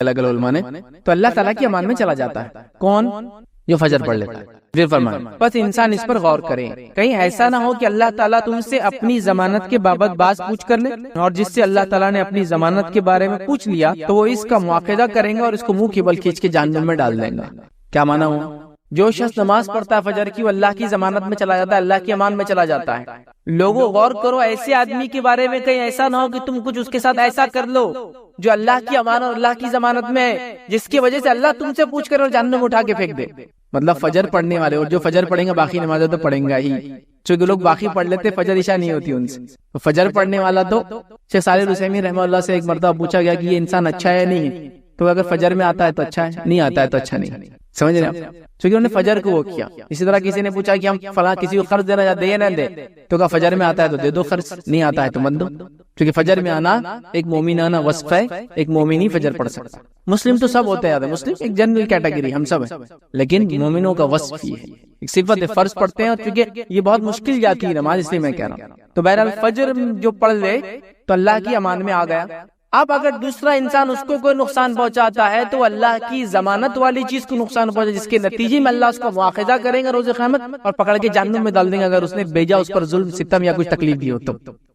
الگ الگ علماء نے، تو اللہ تعالیٰ کی امان میں چلا جاتا ہے۔ کون؟ جو فجر پڑھ لیتا ہے۔ پھر فرمایا بس انسان اس پر غور کرے، کہیں ایسا نہ ہو کہ اللہ تعالیٰ تم سے اپنی ضمانت کے بابت بات پوچھ کر لے، اور جس سے اللہ تعالیٰ نے اپنی ضمانت کے بارے میں پوچھ لیا تو وہ اس کا مواخذہ کریں گے اور اس کو منہ کی بل کھینچ کے جہنم میں ڈال دیں گے۔ کیا مانا ہوا؟ جو شخص نماز پڑھتا ہے فجر کی، وہ اللہ کی ضمانت میں چلا جاتا ہے، اللہ کی امان میں چلا جاتا ہے۔ لوگوں غور کرو ایسے آدمی کے بارے میں، کہیں ایسا نہ ہو کہ تم کچھ اس کے ساتھ ایسا کر لو جو اللہ کی امان اور اللہ کی ضمانت میں ہے، جس کی وجہ سے اللہ تم سے پوچھ کر اور جہنم میں اٹھا کے پھینک دے۔ مطلب فجر پڑھنے والے، اور جو فجر پڑھیں گے باقی نمازیں تو پڑھیں گا ہی، چونکہ لوگ باقی پڑھ لیتے، فجر عشاء نہیں ہوتی ان سے۔ فجر پڑھنے والا تو شیخ صالح العثیمین رحمہ اللہ سے ایک مرتبہ پوچھا گیا کہ یہ انسان اچھا ہے نہیں ہے، تو اگر فجر میں آتا ہے تو اچھا ہے، نہیں آتا ہے تو اچھا نہیں۔ سمجھ رہے ہیں؟ چونکہ انہوں نے فجر کو وہ کیا۔ اسی طرح کسی نے پوچھا کہ ہم فلاں کسی کو قرض دینا دے یا نہ دے، تو کہا فجر میں آتا ہے تو دے دو قرض، نہیں آتا ہے تو مت دو، کیونکہ فجر میں آنا ایک مومنانہ وصف ہے، ایک مومن ہی فجر پڑھ سکتا۔ مسلم تو سب ہوتے ہیں، مسلم ایک جنرل کیٹیگری، ہم سب ہیں، لیکن مومنوں کا وصف یہ ہے، ایک صفت ہے، فرض پڑھتے ہیں، اور چونکہ یہ بہت مشکل جاتی ہے نماز، اس لیے میں کہہ رہا ہوں۔ تو بہرحال فجر جو پڑھ لے تو اللہ کی امان میں آ گیا۔ اب اگر دوسرا انسان اس کو کوئی نقصان پہنچاتا ہے تو اللہ کی ضمانت والی چیز کو نقصان پہنچا، جس کے نتیجے میں اللہ اس کو مواخذہ کریں گے روز قیامت اور پکڑ کے جہنم میں ڈال دیں گے، اگر اس نے بھیجا اس پر ظلم ستم یا کچھ تکلیف دی ہو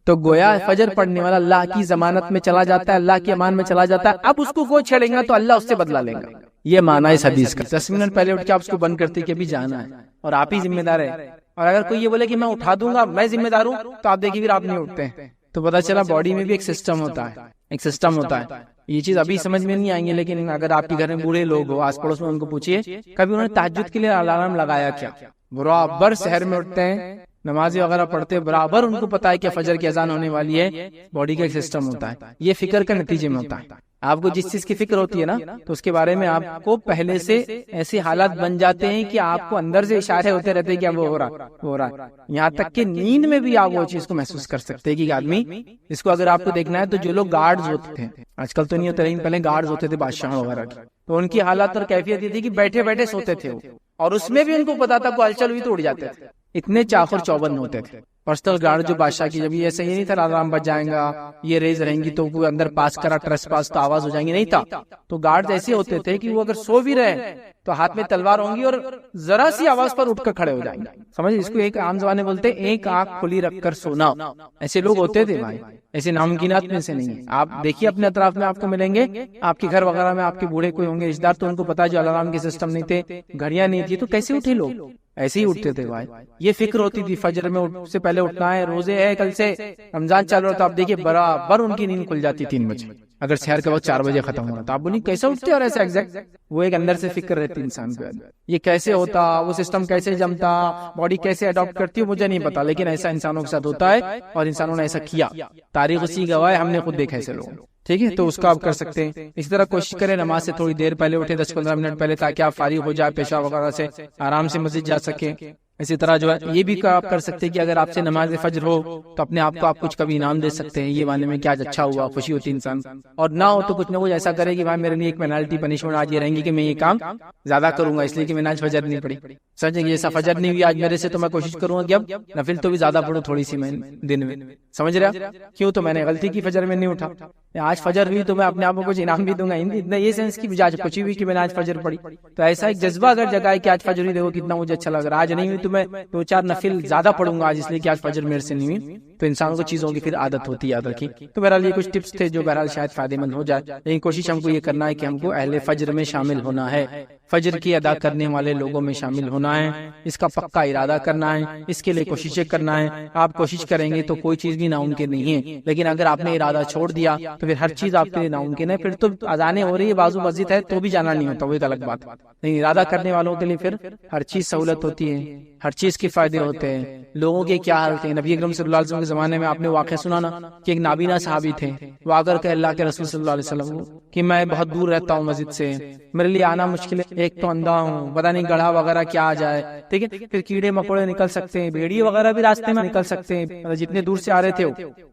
تو گویا فجر پڑھنے والا اللہ کی ضمانت میں چلا جاتا ہے، اللہ کی امان میں چلا جاتا ہے۔ اب اس کو کوئی چھیڑیں گا تو اللہ اس سے بدلہ لیں گا، یہ معنی اس حدیث کا۔ 10 منٹ پہلے اٹھ کے آپ اس کو بند کرتے کہ بھی جانا ہے اور آپ ہی ذمہ دار ہے، اور اگر کوئی یہ بولے کہ میں اٹھا دوں گا، میں ذمہ دار ہوں، تو آپ دیکھیے پھر آپ نہیں اٹھتے ہیں، تو پتا چلا باڈی میں بھی ایک سسٹم ہوتا ہے، ایک سسٹم ہوتا ہے۔ یہ چیز ابھی سمجھ میں نہیں آئیں گے، لیکن اگر آپ کے گھر میں بوڑھے لوگ ہو، آس پڑوس میں، ان کو پوچھیے کبھی انہوں نے تہجد کے لیے الارم لگایا کیا؟ برابر شہر میں اٹھتے ہیں، نمازی وغیرہ پڑھتے، برابر ان کو پتا ہے کہ فجر کی اذان ہونے والی ہے، باڈی کا ایک سسٹم ہوتا ہے، یہ فکر کا نتیجے میں ہوتا ہے۔ آپ کو جس چیز کی فکر ہوتی ہے نا، تو اس کے بارے میں آپ کو پہلے سے ایسے حالات بن جاتے ہیں کہ آپ کو اندر سے اشارے ہوتے رہتے ہیں کہ وہ ہو رہا ہے، یہاں تک کہ نیند میں بھی آپ وہ چیز کو محسوس کر سکتے ہیں کہ آدمی، اس کو اگر آپ کو دیکھنا ہے تو جو لوگ گارڈز ہوتے تھے، آج کل تو نہیں ہوتے لیکن پہلے گارڈز ہوتے تھے بادشاہ وغیرہ کی، تو ان کی حالات اور کیفیت یہ تھی کہ بیٹھے بیٹھے سوتے تھے وہ، اور اس میں بھی ان کو پتا تھا کوئی ہلچل ہوئی تو اڑ جاتے تھے، اتنے چاخر چوبند ہوتے تھے۔ پرسنل گارڈ جو بادشاہ کی، جب یہ ایسا ہی نہیں تھا الارم بج جائے گا، یہ ریز رہیں گی تو کوئی اندر پاس کرا ٹریس پاس تو آواز ہو جائیں گی، نہیں تھا۔ تو گارڈ ایسے ہوتے تھے کہ وہ اگر سو بھی رہے تو ہاتھ میں تلوار ہوں گی اور ذرا سی آواز پر اٹھ کر کھڑے ہو جائیں گے۔ سمجھ، اس کو ایک عام زبان میں بولتے ہیں ایک آنکھ کھلی رکھ کر سونا، ایسے لوگ ہوتے تھے بھائی، ایسے ناممکنات میں سے نہیں ہے۔ آپ دیکھیے اپنے اطراف میں آپ کو ملیں گے، آپ کے گھر وغیرہ میں آپ کے بوڑھے کوئی ہوں گے رشتے دار، تو ان کو پتا ہے جو الارم کے سسٹم نہیں تھے، گھڑیاں نہیں تھی، تو کیسے اٹھے لوگ؟ ایسے ہی اٹھتے تھے بھائی، یہ فکر ہوتی تھی فجر میں سے پہلے اٹھنا ہے، روزے ہے، کل سے رمضان چل رہا، تو آپ دیکھیے برابر ان کی نیند کھل جاتی 3 بجے، اگر شہر کے وقت 4 بجے ختم ہو رہا تھا، آپ بولیں کیسے اٹھتے اور ایسے ایگزیکٹ، وہ ایک اندر سے فکر رہتی انسان کو، یہ کیسے ہوتا، وہ سسٹم کیسے جمتا، باڈی کیسے اڈاپٹ کرتی ہے مجھے نہیں پتا، لیکن ایسا انسانوں کے ساتھ ہوتا ہے اور انسانوں نے ایسا کیا، تاریخ اسی گواہ ہے، ہم نے خود دیکھا ایسے لوگ، ٹھیک ہے؟ تو اس کا آپ کر سکتے ہیں۔ اسی طرح کوشش کریں نماز سے تھوڑی دیر پہلے اٹھیں، 10-15 منٹ پہلے، تاکہ آپ فارغ ہو جائے پیشاب وغیرہ سے، آرام سے مسجد جا سکیں۔ اسی طرح جو ہے یہ بھی آپ کر سکتے ہیں کہ اگر آپ سے نماز فجر ہو تو اپنے آپ کو آپ کچھ کبھی انعام دے سکتے ہیں، یہ معنی میں کہ آج اچھا ہوا، خوشی ہوتی انسان، اور نہ ہو تو کچھ نہ کچھ ایسا کرے کہ بھائی میرے لیے ایک پینالٹی پنشمنٹ آج یہ رہیں گی کہ میں یہ کام زیادہ کروں گا، اس لیے کہ میں نے آج فجر نہیں پڑھی، سمجھیں گے ایسا فجر نہیں ہوئی آج میرے سے، تو میں کوشش کروں گا کہ اب نفل تو بھی زیادہ پڑھوں تھوڑی سی میں دن میں، سمجھ رہا کیوں؟ تو میں نے غلطی کی فجر میں نہیں اٹھا، آج فجر ہوئی تو میں اپنے آپ کو کچھ انعام بھی دوں گا، اتنا یہ سینس کی بجائے خوشی ہوئی کہ میں نے آج فجر پڑھی، تو ایسا ایک جذبہ اگر جگائے کہ آج فجر ہوئی، دیکھو کتنا مجھے اچھا لگ رہا ہے، آج نہیں ہوئی تو میں 2-4 نفل زیادہ پڑھوں گا آج، اس لیے کہ آج فجر میرے سے نہیں ہوئی، تو انسان کو چیزوں کی پھر عادت ہوتی ہے، یاد رکھیں۔ تو بہرحال یہ کچھ ٹپس تھے جو بہرحال شاید فائدے مند ہو جائے، لیکن کوشش ہم کو یہ کرنا ہے کہ ہم کو اہل فجر میں شامل ہونا ہے، فجر کی ادا کرنے والے لوگوں میں شامل ہونا ہے، اس کا پکا ارادہ کرنا ہے، اس کے لیے کوششیں کرنا ہے۔ آپ کوشش کریں گے تو کوئی چیز بھی ناممکن نہیں ہے، لیکن اگر آپ نے ارادہ چھوڑ دیا تو پھر ہر چیز آپ کے لیے ناممکن ہے، پھر تو اذانیں ہو رہی ہے، بازو مسجد ہے تو بھی جانا نہیں ہوتا، وہ ایک الگ بات، لیکن ارادہ کرنے والوں کے لیے پھر ہر چیز سہولت ہوتی ہے، ہر چیز کے فائدے ہوتے ہیں۔ لوگوں کے کیا حال تھے، نبی اکرم صلی اللہ علیہ وسلم کے زمانے میں آپ نے واقعہ سنا نا کہ ایک نابینا صحابی تھے، وہ آ کر کہ اللہ کے رسول صلی اللہ علیہ وسلم کہ میں بہت دور رہتا ہوں مسجد سے، میرے لیے آنا مشکل ہے، ایک تو اندھا ہوں، پتہ نہیں گڑھا وغیرہ کیا آ جائے، ٹھیک ہے، پھر کیڑے مکوڑے نکل سکتے ہیں، بھیڑیے وغیرہ بھی راستے میں نکل سکتے ہیں، جتنے دور سے آ رہے تھے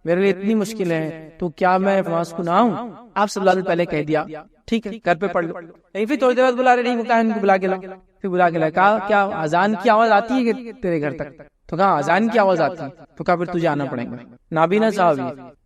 میرے لیے اتنی مشکل ہے، تو کیا میں نماز کو نہ آؤں؟ آپ صلی اللہ علیہ وسلم پہلے کہہ دیا ٹھیک ہے گھر پہ پڑھ لو، پھر تھوڑی دیر بعد بلا رہے نہیں، کہا ان کو بلا کے لاؤ، پھر بلا کے لایا، کہا کیا اذان کی آواز آتی ہے کہ تیرے گھر تک؟ تو کہا اذان کی آواز آتی ہے، تو کہا پھر تجھے آنا پڑے گا۔ نابینا صحابی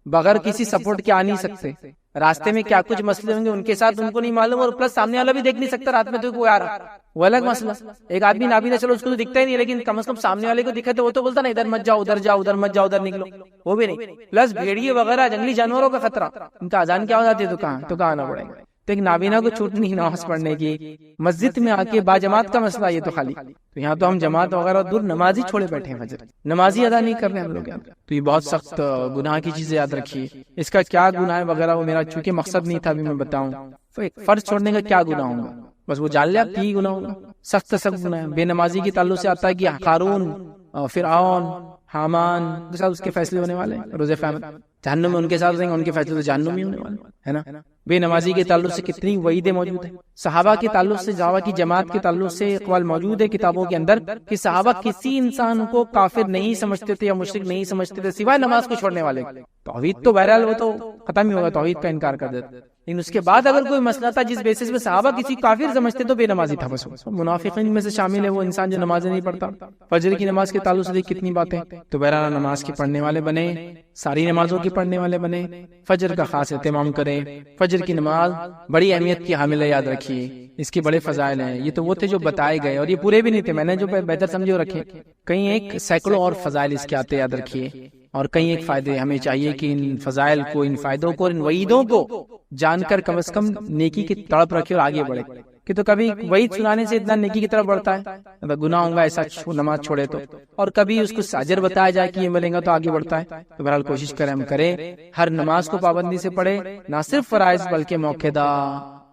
بغیر کسی سپورٹ کے آ نہیں سکتے، راستے میں کیا کچھ مسئلے ہوں گے ان کے ساتھ ان کو نہیں معلوم، اور پلس سامنے والا بھی دیکھ نہیں سکتا رات میں تو کوئی آ رہا، وہ الگ مسئلہ۔ ایک آدمی نابینا چلو اس کو تو دکھتا ہی نہیں، لیکن کم از کم سامنے والے کو دکھا تو وہ تو بولتا نا ادھر مت جاؤ، ادھر جاؤ، ادھر مت جاؤ، ادھر نکلو، وہ بھی نہیں۔ پلس بھیڑیے وغیرہ جنگلی جانوروں کا خطرہ، ان کا اذان کیا ہو جاتی ہے تو کہاں آنا پڑے گا۔ تو ایک نابینا کو چھوٹ نہیں نماز پڑھنے کی، مسجد میں آ کے باجماعت کا مسئلہ یہ تو خالی، تو یہاں تو ہم جماعت وغیرہ دور نمازی چھوڑے بیٹھے ہیں، فجر نمازی ادا نہیں کر رہے ہم لوگ یہاں۔ تو یہ بہت سخت گناہ کی چیزیں یاد رکھیے، اس کا کیا گناہ ہے وغیرہ وہ میرا چونکہ مقصد نہیں تھا ابھی میں بتاؤں۔ تو ایک فرض چھوڑنے کا کیا گناہ ہوگا، بس وہ جان لے آپ کی گناہ ہوگا، سخت سخت گناہ ہے۔ بے نمازی کے تعلق سے آتا ہے کہ قارون، فرعون، حامان کے ساتھ اس کے فیصلے ہونے والے ہیں روز قیامت، جہنم میں ان کے ساتھ رہیں گے، ان کے فیصلے تو جہنم ہی ہونے والے ہے نا۔ بے نمازی کے تعلق سے کتنی وعیدیں موجود ہیں، صحابہ کے تعلق سے، صحابہ کی جماعت کے تعلق سے اقوال موجود ہے کتابوں کے اندر کہ صحابہ کسی انسان کو کافر نہیں سمجھتے تھے یا مشرک نہیں سمجھتے تھے سوائے نماز کو چھوڑنے والے۔ توحید تو بہرحال وہ تو ختم ہی ہوگا، توحید کا انکار کر دیتے، لیکن اس کے بعد اگر کوئی مسئلہ تھا جس بیسس میں صحابہ کسی کافر سمجھتے تو بے نمازی تھا، بس منافقین میں سے شامل ہے وہ انسان جو نمازیں نہیں پڑھتا۔ فجر کی نماز کے تعلق سے کتنی باتیں، تو بہرحال نماز کے پڑھنے والے بنے، ساری نمازوں کے پڑھنے والے بنے، فجر کا خاص اہتمام کریں۔ فجر کی نماز بڑی اہمیت کی حامل ہے، یاد رکھیے، اس کے بڑے فضائل ہیں۔ یہ تو وہ تھے جو بتائے گئے اور یہ پورے بھی نہیں تھے، میں نے جو بہتر سمجھے رکھے، کہیں ایک سینکڑوں اور فضائل اس کے آتے، یاد رکھیے، اور کئی ایک فائدے۔ ہمیں چاہیے کہ ان فضائل کو، ان فائدوں کو، ان وعیدوں کو جان کر کم از کم نیکی کی تڑپ رکھے اور آگے بڑھے، کہ تو کبھی وعید سنانے سے اتنا نیکی کی طرف بڑھتا ہے، گناہ ہوگا ایسا نماز چھوڑے تو، اور کبھی اس کو اجر بتایا جائے کہ یہ ملے گا تو آگے بڑھتا ہے۔ تو بہرحال کوشش کریں ہم کریں، ہر نماز کو پابندی سے پڑھے، نہ صرف فرائض بلکہ موقعہ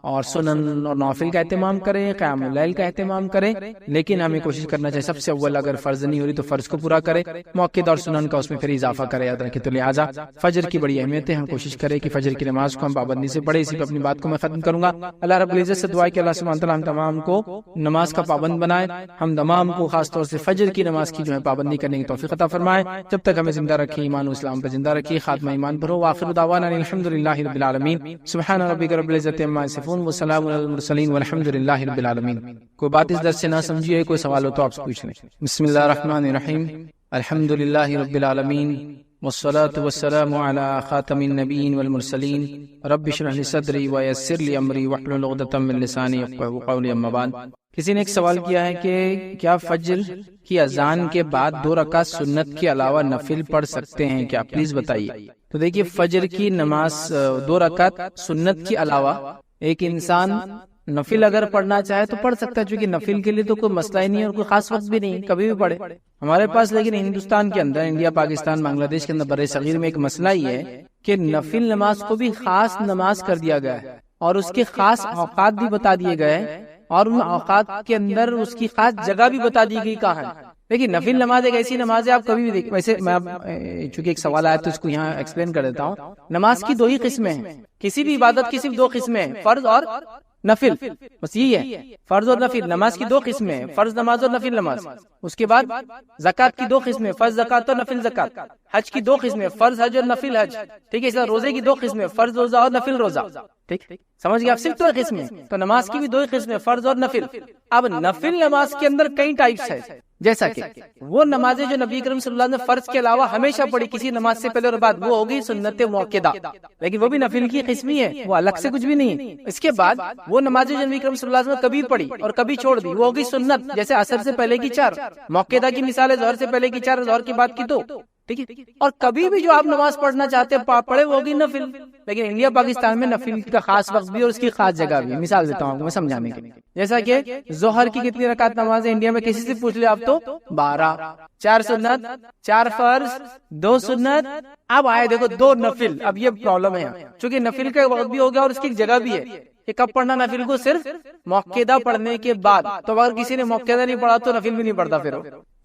اور سنن اور نوافل کا اہتمام کریں، قیام اللیل کا اہتمام کریں، لیکن ہمیں کوشش کرنا چاہیے سب سے اول اگر فرض نہیں ہو رہی تو فرض کو پورا کریں، موقع اور سنن کا اس میں پھر اضافہ کریں، یاد رکھیں۔ تو لہٰذا فجر کی بڑی اہمیت ہے، ہم کوشش کریں کہ فجر کی نماز کو ہم پابندی سے پڑھیں۔ اسی پہ اپنی بات کو میں ختم کروں گا۔ اللہ رب العزت سے دعا ہے کہ اللہ سبحانہ وتعالیٰ ہم تمام کو نماز کا پابند بنائے، ہم تمام کو خاص طور سے فجر کی نماز کی جو ہے پابندی کرنے کی توفیق عطا فرمائے، جب تک ہمیں زندہ رکھے ایمان و اسلام پہ زندہ رکھے، خاتمہ ایمان پر ہو۔ وآخر دعوانا الحمدللہ رب العالمین، سبحان ربک رب العزت عما یصفون وسلام علی المرسلین والحمد للہ رب العالمین۔ کوئی بات اس درس سے نہ سمجھیے، کوئی سوال ہو تو آپ سے پوچھ لیں۔ بسم اللہ الرحمن الرحیم، الحمد للہ رب العالمین، والصلاة والسلام علی خاتم النبیین والمرسلین، رب اشرح لی صدری ویسر لی امری واحلل عقدۃ من لسانی یفقہوا قولی، اما بعد۔ کسی نے ایک سوال کیا ہے کہ کیا فجر کی اذان کے بعد 2 رکعت سنت کے علاوہ نفل پڑھ سکتے ہیں کیا؟ پلیز بتائیے۔ تو دیکھیے، فجر کی نماز 2 رکعت سنت کے علاوہ ایک انسان نفل اگر پڑھنا چاہے تو پڑھ سکتا ہے، چونکہ نفل کے لیے تو کوئی مسئلہ ہی نہیں اور کوئی خاص وقت بھی نہیں، کبھی بھی پڑھے ہمارے پاس۔ لیکن ہندوستان کے اندر، انڈیا، پاکستان، بنگلہ دیش کے اندر، بر صغیر میں ایک مسئلہ یہ ہے کہ نفل نماز کو بھی خاص نماز کر دیا گیا ہے اور اس کے خاص اوقات بھی بتا دیے گئے ہیں، اور ان اوقات کے اندر اس کی خاص جگہ بھی بتا دی گئی کہاں ہے۔ دیکھیے، نفل نماز ایک ایسی نماز ہے آپ کبھی بھی دیکھ، ویسے میں چونکہ ایک سوال آیا تو اس کو یہاں ایکسپلین کر دیتا ہوں۔ نماز کی 2 ہی قسمیں ہیں، کسی بھی عبادت کی صرف 2 قسمیں ہیں، فرض اور نفل، بس یہی ہے، فرض اور نفل۔ نماز کی 2 قسمیں ہیں، فرض نماز اور نفل نماز۔ اس کے بعد زکات کی 2 قسمیں، فرض زکات اور نفل زکات۔ حج کی 2 قسمیں، فرض حج اور نفل حج، ٹھیک ہے۔ اس طرح روزے کی 2 قسمیں، فرض روزہ اور نفل روزہ، ٹھیک، سمجھ گئے آپ؟ صرف 2 قسمیں۔ تو نماز کی بھی 2 قسمیں، فرض اور نفل۔ اب نفل نماز کے اندر کئی ٹائپس ہے، جیسا کہ وہ نمازیں جو نبی کریم صلی اللہ علیہ وسلم نے فرض کے علاوہ ہمیشہ پڑھی کسی نماز سے پہلے اور بعد، وہ ہوگی سنت موقدہ، لیکن وہ بھی نفل کی قسم ہی ہے، وہ الگ سے کچھ بھی نہیں ہے۔ اس کے بعد وہ نمازیں جو نبی کریم صلی اللہ علیہ وسلم نے کبھی پڑھی اور کبھی چھوڑ دی، وہ ہوگی سنت، جیسے عصر سے پہلے کی 4، موقدہ کی مثال ہے ظہر سے پہلے کی 4، ظہر کے بعد کی 2، ٹھیک ہے۔ اور کبھی بھی جو آپ نماز پڑھنا چاہتے ہیں پڑھے، وہ ہوگی نفل۔ لیکن انڈیا پاکستان میں نفل کا خاص وقت بھی اور اس کی خاص جگہ بھی ہے۔ مثال دیتا ہوں آپ کو میں سمجھانے کے لیے، جیسا کہ ظہر کی کتنی رکعت نماز ہے انڈیا میں، کسی سے پوچھ لے آپ تو 12، 4 سنت، 4 فرض، 2 سنت۔ اب آئے دیکھو 2 نفل، اب یہ پرابلم ہے چونکہ نفل کا وقت بھی ہو گیا اور اس کی ایک جگہ بھی ہے کہ کب پڑھنا نفل کو، صرف موقعہ پڑھنے کے بعد۔ تو اگر کسی نے موقعہ نہیں پڑھا تو نفل بھی نہیں پڑھتا پھر،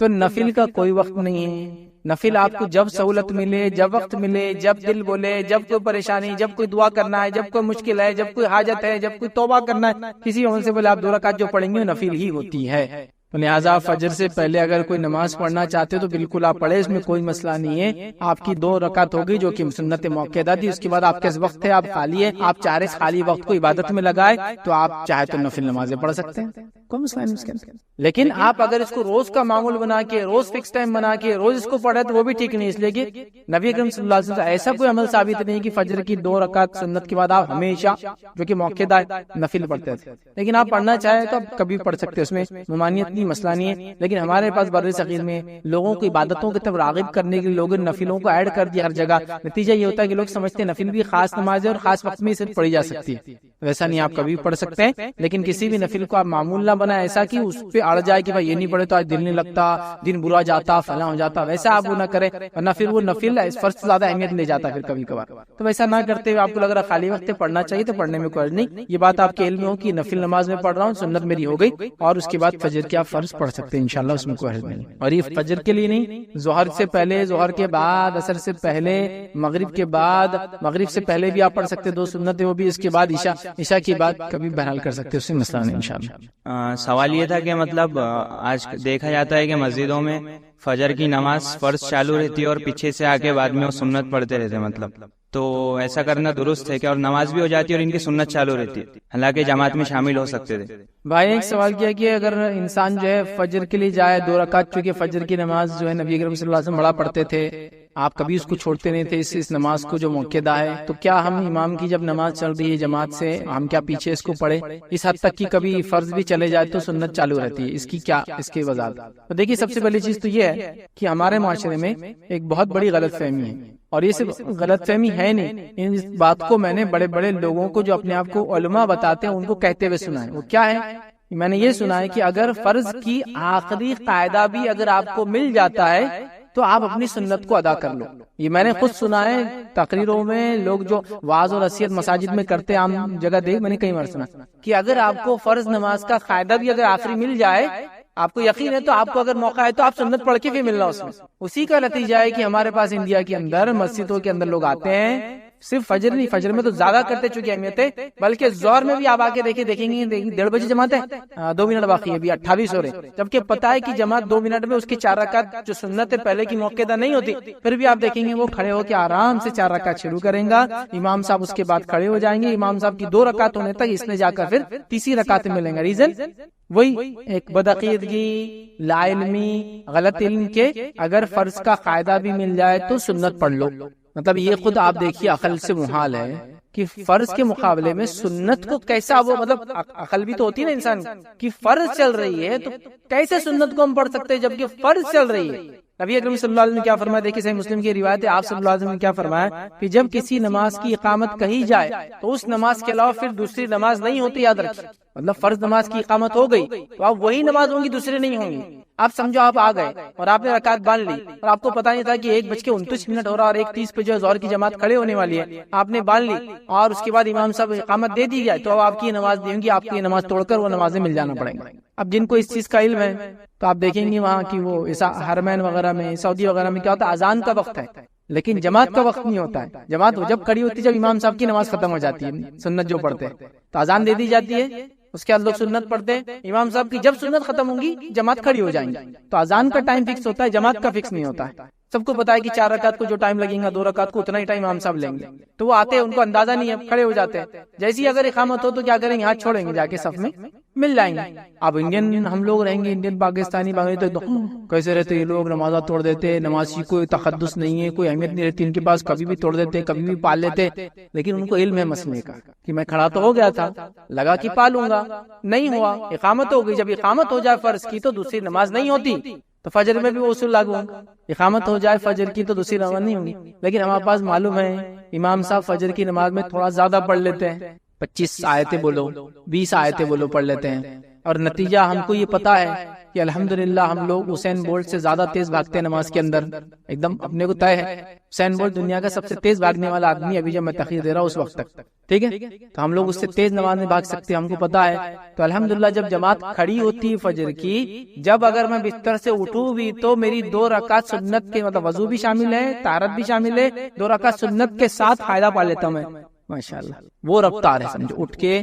تو نفل کا کوئی وقت نہیں ہے۔ نفل آپ کو جب سہولت ملے، جب وقت ملے، جب دل بولے، جب کوئی پریشانی، جب کوئی دعا کرنا ہے، جب کوئی مشکل ہے، جب کوئی حاجت ہے، جب کوئی توبہ کرنا ہے، کسی عمل سے بولے آپ 2 رکعت جو پڑھیں گے نفل ہی ہوتی ہے۔ تو لہٰذا فجر سے پہلے اگر کوئی نماز پڑھنا چاہتے تو بالکل آپ پڑھے، اس میں کوئی مسئلہ نہیں ہے. آپ کی 2 رکعت ہوگی جو کہ سنت موقعہ تھی. اس کے بعد آپ کے وقت ہے، آپ خالی ہے، آپ چاہے خالی وقت کو عبادت میں لگائے تو آپ چاہے تو نفل نمازیں پڑھ سکتے ہیں، کوئی مسئلہ نہیں اس کے اندر. لیکن آپ اگر اس کو روز کا معمول بنا کے، روز فکس ٹائم بنا کے روز اس کو پڑھے تو وہ بھی ٹھیک نہیں، اس لیے کہ نبی اکرم صلی اللہ علیہ وسلم ایسا کوئی عمل ثابت نہیں کہ فجر کی 2 رکعت سنت کے بعد آپ ہمیشہ جو کہ موقع ہے نفل پڑھتے تھے. لیکن آپ پڑھنا چاہیں تو آپ کبھی پڑھ سکتے ہیں، اس میں ممانعت نہیں، مسئلہ نہیں ہے. لیکن ہمارے پاس بر صغیر میں لوگوں کو عبادتوں کی طرف راغب کرنے کے لیے لوگوں نے نفلوں کو ایڈ کر دیا ہر جگہ. نتیجہ یہ ہوتا ہے کہ لوگ سمجھتے ہیں نفل بھی خاص نماز ہے اور خاص وقت میں صرف پڑھی جا سکتی ہے. ویسا نہیں، آپ کبھی پڑھ سکتے ہیں. لیکن کسی بھی نفل کو آپ معمول نہ بنائیں ایسا کہ اس پہ اڑ جائے کہ بھائی یہ نہیں پڑھے تو آج دل نہیں لگتا، دن برا جاتا، فلاں ہو جاتا. ویسا آپ وہ نہ کریں، ورنہ پھر وہ نفل فرض سے زیادہ اہمیت لے جاتا ہے پھر کبھی کبھار. تو ویسا نہ کرتے ہوئے آپ کو لگ رہا خالی وقت پڑھنا چاہیے تو پڑھنے میں کوئی حرج نہیں. یہ بات آپ کے علم میں ہو کہ نفل نماز میں پڑھ رہا ہوں، سنت میری ہو گئی، اور اس کے بعد فجر کے آپ فرض پڑھ سکتے ہیں انشاءاللہ، اس میں کوئی حرج نہیں. اور یہ فجر کے لیے نہیں، ظہر سے پہلے، ظہر کے بعد، عصر سے پہلے، مغرب کے بعد، مغرب سے پہلے بھی آپ پڑھ سکتے 2 سنتیں، وہ بھی اس کے بعد عشاء کے بعد کبھی بہرحال کر سکتے، اس سے مسئلہ نہیں انشاءاللہ. سوال یہ تھا کہ مطلب آج دیکھا جاتا ہے کہ مسجدوں میں فجر کی نماز فرض چالو رہتی ہے اور پیچھے سے آ کے بعد میں وہ سنت پڑھتے رہتے ہیں، مطلب تو ایسا کرنا درست ہے کہ اور نماز بھی ہو جاتی ہے اور ان کی سنت چالو رہتی ہے، حالانکہ جماعت میں شامل ہو سکتے تھے. بھائی ایک سوال کیا کہ اگر انسان جو ہے فجر کے لیے جائے 2 رکعت، چونکہ فجر کی نماز جو ہے نبی کریم صلی اللہ علیہ وسلم بڑا پڑھتے تھے، آپ کبھی اس کو چھوڑتے نہیں تھے اس نماز کو جو موقع ہے، تو کیا ہم امام کی جب نماز چل رہی ہے جماعت سے ہم کیا پیچھے اس کو پڑھے؟ اس حد تک کہ کبھی فرض بھی چلے جائے تو سنت چالو رہتی ہے، اس کی وضاحت. تو دیکھیے سب سے پہلی چیز تو یہ ہے کہ ہمارے معاشرے میں ایک بہت بڑی غلط فہمی ہے، اور یہ صرف غلط فہمی ہے نہیں، اس بات کو میں نے بڑے بڑے لوگوں کو جو اپنے آپ کو علماء بتاتے ہیں ان کو کہتے ہوئے سنا ہے. وہ کیا ہے؟ میں نے یہ سنا ہے کہ اگر فرض کی آخری قاعدہ بھی اگر آپ کو مل جاتا ہے تو آپ اپنی سنت کو ادا کر لو. یہ میں نے خود سنا ہے تقریروں میں، لوگ جو واعظ اور نصیحت مساجد میں کرتے عام جگہ میں نے کئی بار سنا کہ اگر آپ کو فرض نماز کا قاعدہ بھی اگر آخری مل جائے، آپ کو یقین ہے تو آپ کو اگر موقع ہے تو آپ سنت پڑھ کے بھی ملنا اس میں. اسی کا نتیجہ ہے کہ ہمارے پاس انڈیا کے اندر مسجدوں کے اندر لوگ آتے ہیں، صرف فجر نہیں، فجر میں تو زیادہ کرتے چونکہ اہمیت ہے، بلکہ ظہر میں بھی آپ آ کے دیکھیں گے 1:30 بجے جماعت ہے، 2 منٹ باقی ہے، ابھی 28 ہو رہے، جبکہ پتا ہے کہ جماعت 2 منٹ میں اس کی 4 رکعت جو سنت ہے پہلے کی موقع نہیں ہوتی، پھر بھی آپ دیکھیں گے وہ کھڑے ہو کے آرام سے 4 رکعت شروع کریں گا، امام صاحب اس کے بعد کھڑے ہو جائیں گے، امام صاحب کی 2 رکعت ہونے تک اس نے جا کر پھر تیسری رکعت میں ملیں گا. ریزن وہی ایک بدعقیدگی، لا علمی، غلط علم کے اگر فرض کا قاعدہ بھی مل جائے تو سنت پڑھ لو. مطلب یہ خود آپ دیکھیے عقل سے محال ہے کہ فرض کے مقابلے میں سنت کو کیسا، وہ مطلب عقل بھی تو ہوتی ہے نا انسان کی، فرض چل رہی ہے تو کیسے سنت کو ہم پڑھ سکتے ہیں جبکہ فرض چل رہی ہے. نبی اکرم صلی اللہ علیہ وسلم نے کیا فرمایا؟ دیکھیے صحیح مسلم کی روایت ہے، آپ صلی اللہ علیہ وسلم نے کیا فرمایا کہ جب کسی نماز کی اقامت کہی جائے تو اس نماز کے علاوہ پھر دوسری نماز نہیں ہوتی، یاد رکھیے. مطلب فرض نماز کی اقامت ہو گئی تو آپ وہی نماز ہوں گی، دوسری نہیں ہوں گی. آپ سمجھو آپ آ گئے اور آپ نے رکعت باندھ لی اور آپ کو پتا نہیں تھا کہ 1:29 ہو رہا اور 1:30 پہ جو ظہر کی جماعت کھڑے ہونے والی ہے، آپ نے باندھ لی اور اس کے بعد امام صاحب اقامت دے دی جائے تو اب آپ کی نماز نہیں ہوگی، آپ کی نماز توڑ کر وہ نمازیں مل جانا پڑیں گا. اب جن کو اس چیز کا علم ہے تو آپ دیکھیں گے وہاں کی وہ حرمین وغیرہ میں، سعودی وغیرہ میں کیا ہوتا ہے، اذان کا وقت ہے لیکن جماعت کا وقت نہیں ہوتا ہے. جماعت وہ جب کھڑی ہوتی ہے جب امام صاحب کی نماز ختم ہو جاتی ہے، سنت جو پڑھتے ہیں تو اذان دے دی جاتی ہے، اس کے بعد لوگ سنت پڑھتے ہیں، امام صاحب کی جب سنت ختم ہوگی جماعت کھڑی ہو جائیں گی. تو اذان کا ٹائم فکس ہوتا ہے، جماعت کا فکس نہیں ہوتا ہے. سب کو پتا ہے کہ 4 رکعت کو جو ٹائم لگے گا 2 رکعت کو اتنا ہی ٹائم امام صاحب لیں گے. تو وہ آتے ہیں، ان کو اندازہ نہیں ہے، کھڑے ہو جاتے ہیں. جیسی اگر اقامت ہو تو کیا کریں گے، ہاتھ چھوڑیں گے، جا کے صف میں مل جائیں گے. اب انڈین ہم لوگ رہیں گے، انڈین پاکستانی بنگالی تو کیسے رہتے یہ لوگ، نمازہ توڑ دیتے، نماز کی کوئی تقدس نہیں ہے، کوئی اہمیت نہیں رہتی ان کے پاس، کبھی بھی توڑ دیتے، کبھی بھی پال لیتے. لیکن ان کو علم ہے مسئلے کا کہ میں کھڑا تو ہو گیا تھا، لگا کہ پالوں گا، نہیں ہوا، اقامت ہو گئی. جب اقامت ہو جائے فرض کی تو دوسری نماز نہیں ہوتی. تو فجر میں بھی وہ اصول لاگو ہوگا، اقامت ہو جائے فجر کی تو دوسری نماز نہیں ہوگی. لیکن ہمارے پاس معلوم ہے امام صاحب فجر کی نماز میں تھوڑا زیادہ پڑھ لیتے ہیں، 25 آیتیں بولو، 20 آیتیں بولو پڑھ لیتے ہیں. اور نتیجہ ہم کو یہ پتا ہے کہ الحمدللہ ہم لوگ حسین بولٹ سے زیادہ تیز بھاگتے ہیں نماز کے اندر، ایک دم اپنے کو طے ہے. حسین بولٹ دنیا کا سب سے تیز بھاگنے والا آدمی ابھی جب میں تقریر دے رہا ہوں اس وقت تک، ٹھیک ہے. تو ہم لوگ اس سے تیز نماز میں بھاگ سکتے ہیں، ہم کو پتا ہے. تو الحمدللہ جب جماعت کھڑی ہوتی ہے فجر کی، جب اگر میں بستر سے اٹھوں بھی تو میری 2 رکعت سنت کے، مطلب وضو بھی شامل ہے، طہارت بھی شامل ہے، 2 رکعت سنت کے ساتھ قاعدہ پڑھ لیتا ہوں میں، ماشاءاللہ. وہ رفتار ہے سمجھو، اٹھ کے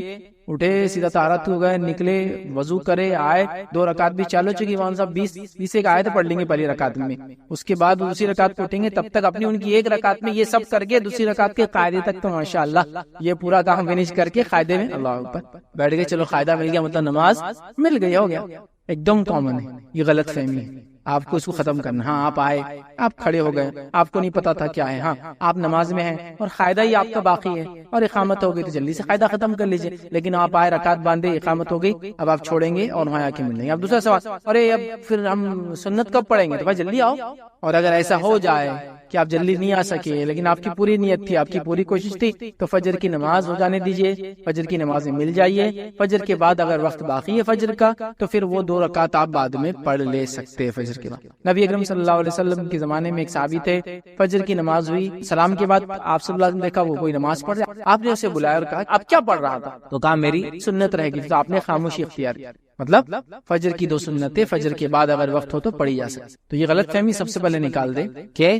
اٹھے سیدھا طہارت ہو گئے, نکلے, وضو کرے, آئے, 2 رکعت بھی چالو چکی, وہاں صاحب 20 ایک آیت پڑھ لیں گے پہلی رکعت میں, اس کے بعد دوسری رکعت کو اٹھیں گے, تب تک اپنی ان کی ایک رکعت میں یہ سب کر کے دوسری رکعت کے قاعدے تک تو ماشاءاللہ یہ پورا کام فنش کر کے قاعدے میں اللہ اکبر بیٹھ گئے. چلو قاعدہ مل گیا, مطلب نماز مل گئی, ہو گیا. ایک دم کامن ہے یہ غلط فہمی ہے, آپ کو اس کو ختم کرنا. ہاں آپ آئے, آپ کھڑے ہو گئے, آپ کو نہیں پتا تھا کیا ہے, ہاں آپ نماز میں ہیں اور قاعدہ ہی آپ کا باقی ہے اور اقامت ہو گئی تو جلدی سے قاعدہ ختم کر لیجئے. لیکن آپ آئے, رکعت باندھے, اقامت ہو گئی, اب آپ چھوڑیں گے اور وہاں آ کے ملیں گے. اب دوسرا سوال, ارے اب پھر ہم سنت کب پڑھیں گے؟ تو بھائی جلدی آؤ. اور اگر ایسا ہو جائے کہ آپ جلدی نہیں آ سکے لیکن آپ کی پوری نیت تھی, آپ کی پوری کوشش تھی, تو فجر کی نماز ہو جانے دیجئے, فجر کی نماز میں مل جائیے. فجر کے بعد اگر وقت باقی ہے فجر کا تو پھر وہ 2 رکعت آپ بعد میں پڑھ لے سکتے ہیں فجر کے بعد. نبی اکرم صلی اللہ علیہ وسلم کے زمانے میں ایک صحابی تھے, فجر کی نماز ہوئی, سلام کے بعد آپ صلی اللہ علیہ وسلم دیکھا وہ کوئی نماز پڑھ رہا, آپ نے اسے بلایا اور کہا اب کیا پڑھ رہا تھا؟ تو کہا میری سنت رہ گئی. تو آپ نے خاموشی اختیار کی, مطلب فجر کی 2 سنتیں فجر کے بعد اگر وقت ہو تو پڑھی جا سکتی. تو یہ غلط فہمی سب سے پہلے نکال دے کہ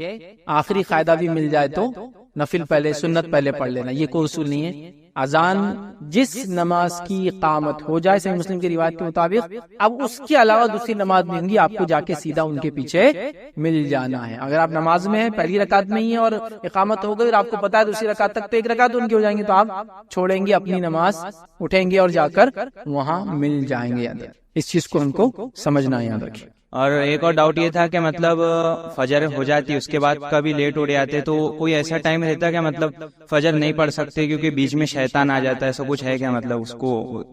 آخری قاعدہ بھی مل جائے تو نفل پہلے, سنت پہلے پڑھ لینا, یہ کوئی اصول نہیں ہے. اذان جس نماز کی اقامت ہو جائے صحیح مسلم کی روایت کے مطابق, اب اس کے علاوہ دوسری نماز نہیں ہوں گی, آپ کو جا کے سیدھا ان کے پیچھے مل جانا ہے. اگر آپ نماز میں ہیں, پہلی رکعت میں ہی ہے اور اقامت ہو گئی اور آپ کو پتا ہے دوسری رکعت تک تو 1 رکعت ان کی ہو جائیں گے, تو آپ چھوڑیں گے اپنی نماز, اٹھیں گے اور جا کر وہاں مل جائیں گے. یاد اس چیز کو ہم کو سمجھنا, یاد رکھیں. اور ایک اور ڈاؤٹ یہ تھا کہ مطلب فجر ہو جاتی اس کے بعد کبھی لیٹ اٹھ جاتے, تو کوئی ایسا ٹائم رہتا کہ مطلب فجر نہیں پڑھ سکتے کیونکہ بیچ میں شیطان آ جاتا ہے, ایسا کچھ ہے کیا؟ مطلب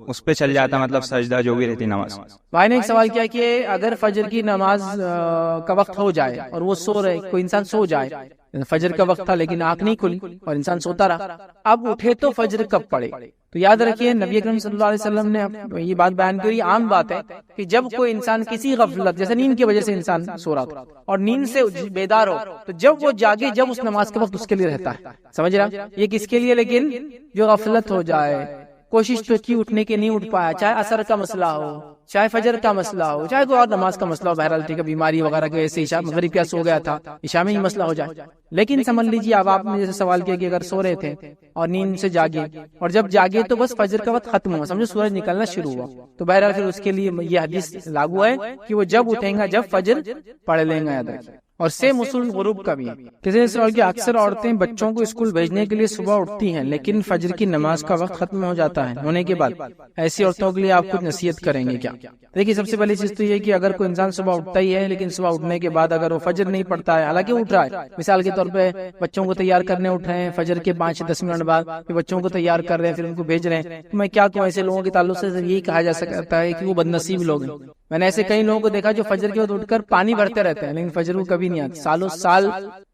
اس پہ چل جاتا مطلب سجدہ جو بھی رہتی نماز. بھائی نے ایک سوال کیا کہ اگر فجر کی نماز کا وقت ہو جائے اور وہ سو رہے, کوئی انسان سو جائے, فجر کا وقت تھا لیکن آنکھ نہیں کھلی اور انسان سوتا رہا, اب اٹھے تو فجر کب پڑے؟ تو یاد رکھیے نبی اکرم صلی اللہ علیہ وسلم نے یہ بات بیان کی, عام بات ہے کہ جب کوئی انسان کسی غفلت جیسے نیند کی وجہ سے انسان سو رہا تھا اور نیند سے بیدار ہو, تو جب وہ جاگے, جب اس نماز کا وقت اس کے لیے رہتا ہے, سمجھ رہا, یہ کس کے لیے؟ لیکن جو غفلت ہو جائے, کوشش تو کی اٹھنے کے نہیں اٹھ پایا, چاہے عصر کا مسئلہ ہو, چاہے فجر کا مسئلہ ہو, چاہے کوئی اور نماز کا مسئلہ ہو, بہرحال ٹھیک ہے, بیماری وغیرہ کی وجہ سے عشاء مغرب کیا سو گیا تھا, عشاء میں ہی مسئلہ ہو جائے. لیکن سمجھ لیجیے اب آپ نے جیسے سوال کیا کہ اگر سو رہے تھے اور نیند سے جاگے اور جب جاگے تو بس فجر کا وقت ختم ہوا, سمجھو سورج نکلنا شروع ہوا, تو بہرحال پھر اس کے لیے یہ حدیث لاگو ہے کہ وہ جب اٹھیں گا جب فجر پڑھ لیں گا. یاد رکھیں. اور سیم اصول غروب کا بھی ہے. کسی نے سوال کیا اکثر عورتیں بچوں کو اسکول بھیجنے کے لیے صبح اٹھتی ہیں لیکن فجر کی نماز کا وقت ختم ہو جاتا ہے ہونے کے بعد, ایسی عورتوں کے لیے آپ کچھ نصیحت کریں گے کیا؟ دیکھیے سب سے پہلی چیز تو یہ کہ اگر کوئی انسان صبح اٹھتا ہی ہے لیکن صبح اٹھنے کے بعد اگر وہ فجر نہیں پڑھتا ہے, حالانکہ اٹھ رہا ہے, مثال کے طور پہ بچوں کو تیار کرنے اٹھ رہے ہیں فجر کے 5-10 منٹ بعد, پھر بچوں کو تیار کر رہے ہیں, پھر ان کو بھیج رہے ہیں, تو میں کیا کہوں, ایسے لوگوں کے تعلق سے یہی کہا جا سکتا ہے کہ وہ بد نصیب لوگ ہیں. میں نے ایسے کئی لوگوں کو دیکھا جو فجر کے وقت اٹھ کر پانی بھرتے رہتے ہیں لیکن فجر کو کبھی نہیں آتی, سالوں سال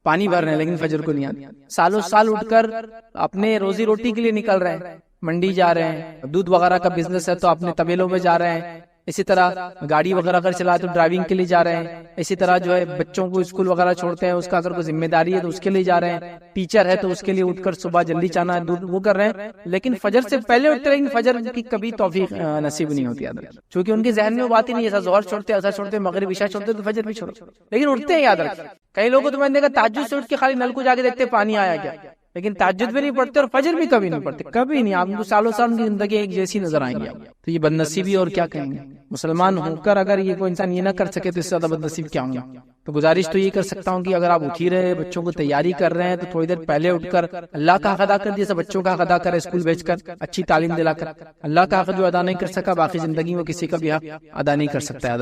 پانی بھر رہے ہیں لیکن فجر کو نہیں آتی, سالوں سال اٹھ کر اپنے روزی روٹی کے لیے نکل رہے ہیں, منڈی جا رہے ہیں, دودھ وغیرہ کا بزنس ہے تو اپنے طویلوں میں جا رہے ہیں, اسی طرح گاڑی وغیرہ اگر چلائے تو ڈرائیونگ کے لیے جا رہے ہیں, اسی طرح جو ہے بچوں کو اسکول وغیرہ چھوڑتے ہیں, اس کا اگر کوئی ذمہ داری ہے تو اس کے لیے جا رہے ہیں, ٹیچر ہے تو اس کے لیے اٹھ کر صبح جلدی جانا ہے, دودھ وہ کر رہے ہیں, لیکن فجر سے پہلے اٹھتے ہیں, لیکن فجر کی کبھی توفیق نصیب نہیں ہوتی. چونکہ ان کے ذہن میں وہ بات ہی نہیں, ایسا ظہر چھوڑتے, اثر چھوڑتے, مغرب عشاء چھوڑتے تو فجر بھی چھوڑو, لیکن اٹھتے ہیں. یاد رکھیں کئی لوگوں کو تو میں نے دیکھا تہجد سے اٹھ کے خالی نل کو جا کے دیکھتے پانی آیا کیا, لیکن تہجد بھی نہیں پڑھتے اور فجر بھی کبھی نہیں پڑھتے, کبھی نہیں. آپ کو سالوں سال ان کی زندگی ایک جیسی نظر آئیں گے, تو یہ بد نصیبی اور کیا کہیں گے. مسلمان ہو کر اگر یہ کوئی انسان یہ نہ کر سکے تو اس سے زیادہ بد نصیب کیا ہوں گے. تو گزارش تو یہ کر سکتا ہوں کہ اگر آپ اٹھ ہی رہے, بچوں کو تیاری کر رہے ہیں, تو تھوڑی دیر پہلے اٹھ کر اللہ کا حق ادا کر دیا, بچوں کا حق ادا کرے, اسکول بھیج کر اچھی تعلیم دلا کر. اللہ کا حق جو ادا نہیں کر سکا باقی زندگی میں کسی کا بھی حق ادا نہیں کر سکتا.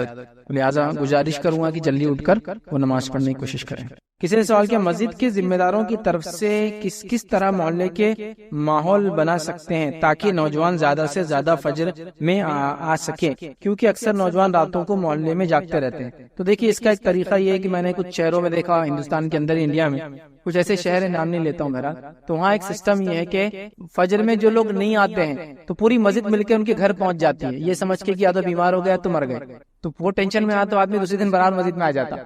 لہٰذا گزارش کروں گا کہ جلدی اٹھ کر وہ نماز پڑھنے کی کوشش کریں. کسی نے سوال کیا مسجد کے ذمہ داروں کی طرف سے کس طرح محلے کے ماحول بنا سکتے ہیں تاکہ نوجوان زیادہ سے زیادہ فجر میں آ سکے, کیونکہ اکثر نوجوان راتوں کو محلے میں جاگتے رہتے ہیں. تو دیکھیے اس کا ایک طریقہ یہ ہے کہ میں نے کچھ شہروں میں دیکھا, ہندوستان کے اندر انڈیا میں کچھ ایسے شہر نام نہیں لیتا ہوں میرا, تو وہاں ایک سسٹم یہ ہے کہ فجر میں جو لوگ نہیں آتے ہیں تو پوری مسجد مل کے ان کے گھر پہنچ جاتی ہے, یہ سمجھ کے کہ یا تو بیمار ہو گیا تو مر گئے, تو وہ ٹینشن میں آتا, آدمی دوسرے دن برابر مسجد میں آ جاتا.